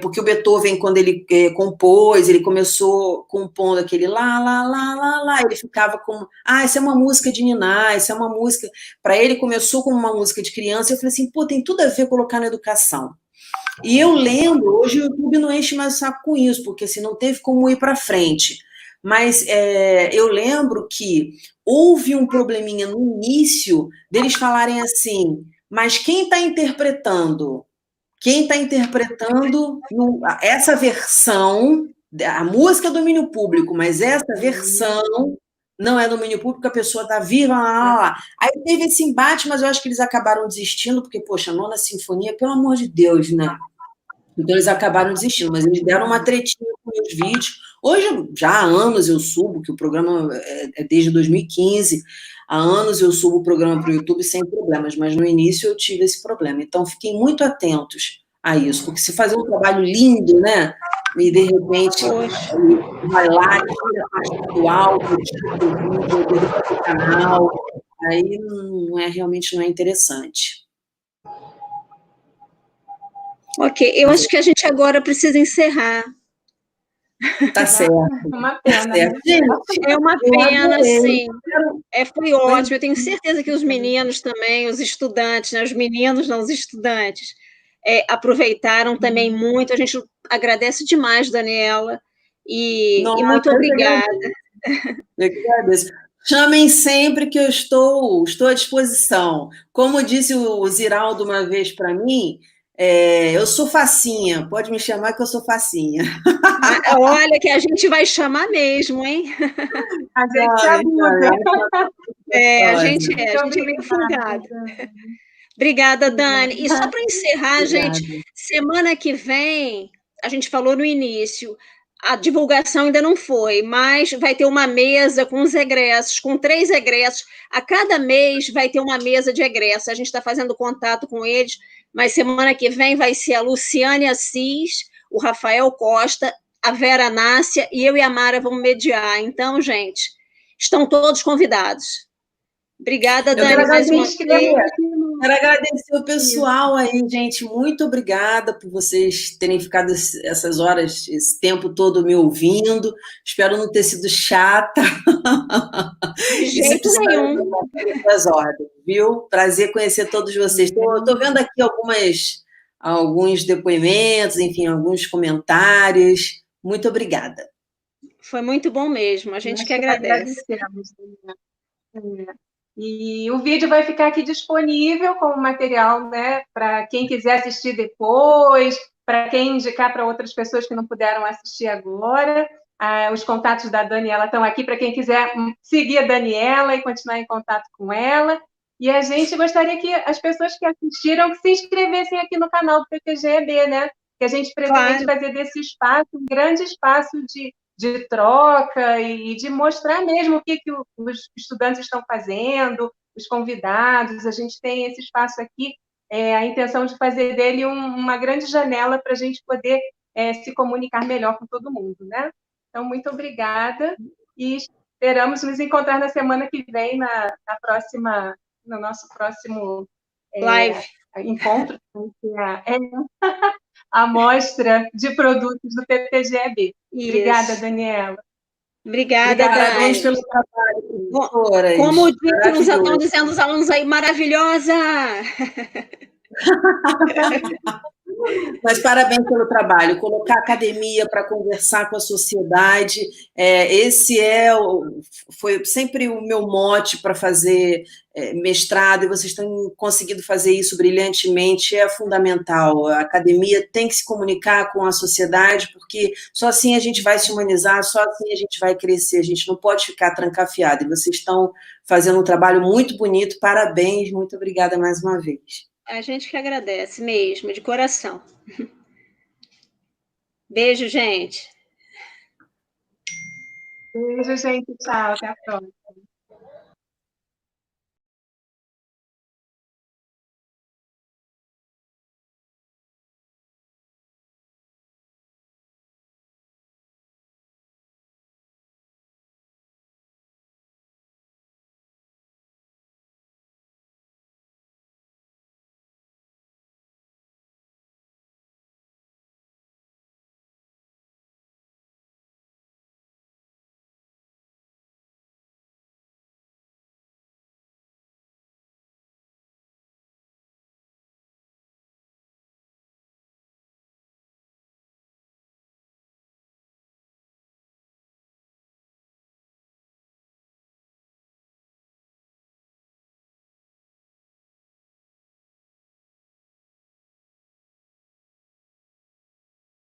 S2: porque o Beethoven, quando ele compôs, ele começou compondo aquele lá, lá, lá, lá, lá, ele ficava como, isso é uma música de niná, isso é uma música... Para ele, começou como uma música de criança, eu falei assim, tem tudo a ver colocar na educação. E eu lembro, hoje o YouTube não enche mais o saco com isso, porque assim, não teve como ir para frente. Mas eu lembro que houve um probleminha no início deles falarem assim, mas quem está interpretando? Quem está interpretando essa versão, a música é domínio público, mas essa versão não é domínio público, a pessoa está viva, lá. Aí teve esse embate, mas eu acho que eles acabaram desistindo, porque, poxa, a Nona Sinfonia, pelo amor de Deus, né? Então eles acabaram desistindo, mas eles deram uma tretinha com meus vídeos. Hoje, já há anos eu subo, que o programa é desde 2015, há anos eu subo o programa para o YouTube sem problemas, mas no início eu tive esse problema. Então fiquem muito atentos a isso, porque se fazer um trabalho lindo, né, e de repente vai lá, tira a parte do áudio, tira o vídeo, derruba o canal, aí realmente não é interessante.
S3: Ok, eu acho que a gente agora precisa encerrar.
S2: Tá certo.
S1: Uma pena,
S2: Tá certo.
S1: né?
S2: Gente,
S3: É uma pena, sim.
S2: quero...
S3: Foi ótimo. Eu tenho certeza que os meninos também, os estudantes, né? Os meninos, não os estudantes, aproveitaram também muito. A gente agradece demais, Daniela, e muito obrigada.
S2: Eu que agradeço. Chamem sempre que eu estou à disposição. Como disse o Ziraldo uma vez para mim, eu sou facinha, pode me chamar que eu sou facinha.
S3: Olha que a gente vai chamar mesmo, hein?
S1: A gente se abusa.
S3: A gente é meio folgada. Obrigada, Dani. E só para encerrar, gente, semana que vem, a gente falou no início, a divulgação ainda não foi, mas vai ter uma mesa com os egressos, com 3 egressos. A cada mês vai ter uma mesa de egressos. A gente está fazendo contato com eles, mas semana que vem vai ser a Luciane Assis, o Rafael Costa, a Vera Nácia e eu e a Mara vamos mediar. Então, gente, estão todos convidados. Obrigada, Dani, mais uma vez.
S2: Quero agradecer o pessoal aí, gente. Muito obrigada por vocês terem ficado essas horas, esse tempo todo me ouvindo. Espero não ter sido chata.
S3: De jeito nenhum.
S2: Das ordens, viu? Prazer conhecer todos vocês. Estou vendo aqui alguns depoimentos, enfim, alguns comentários. Muito obrigada.
S3: Foi muito bom mesmo. A gente que agradece.
S1: E o vídeo vai ficar aqui disponível como material, né, para quem quiser assistir depois, para quem indicar para outras pessoas que não puderam assistir agora. Os contatos da Daniela estão aqui para quem quiser seguir a Daniela e continuar em contato com ela. E a gente gostaria que as pessoas que assistiram se inscrevessem aqui no canal do PPG-EB, né? Que a gente pretende fazer desse espaço um grande espaço de troca e de mostrar mesmo o que os estudantes estão fazendo, os convidados. A gente tem esse espaço aqui, a intenção de fazer dele uma grande janela para a gente poder se comunicar melhor com todo mundo, né? Então, muito obrigada e esperamos nos encontrar na semana que vem, no nosso próximo
S3: live
S1: encontro, a mostra de produtos do PPG-EB. Obrigada, Daniela.
S3: Obrigada,
S2: Parabéns
S3: Dani.
S2: pelo trabalho, professoras.
S3: Como estão dizendo os alunos aí, maravilhosa!
S2: Mas parabéns pelo trabalho, colocar a academia para conversar com a sociedade, esse foi sempre o meu mote para fazer mestrado, e vocês estão conseguindo fazer isso brilhantemente, é fundamental. A academia tem que se comunicar com a sociedade, porque só assim a gente vai se humanizar, só assim a gente vai crescer, a gente não pode ficar trancafiado, e vocês estão fazendo um trabalho muito bonito, parabéns, muito obrigada mais uma vez.
S3: A gente que agradece mesmo, de coração. Beijo, gente.
S1: Beijo, gente. Tchau. Até a próxima.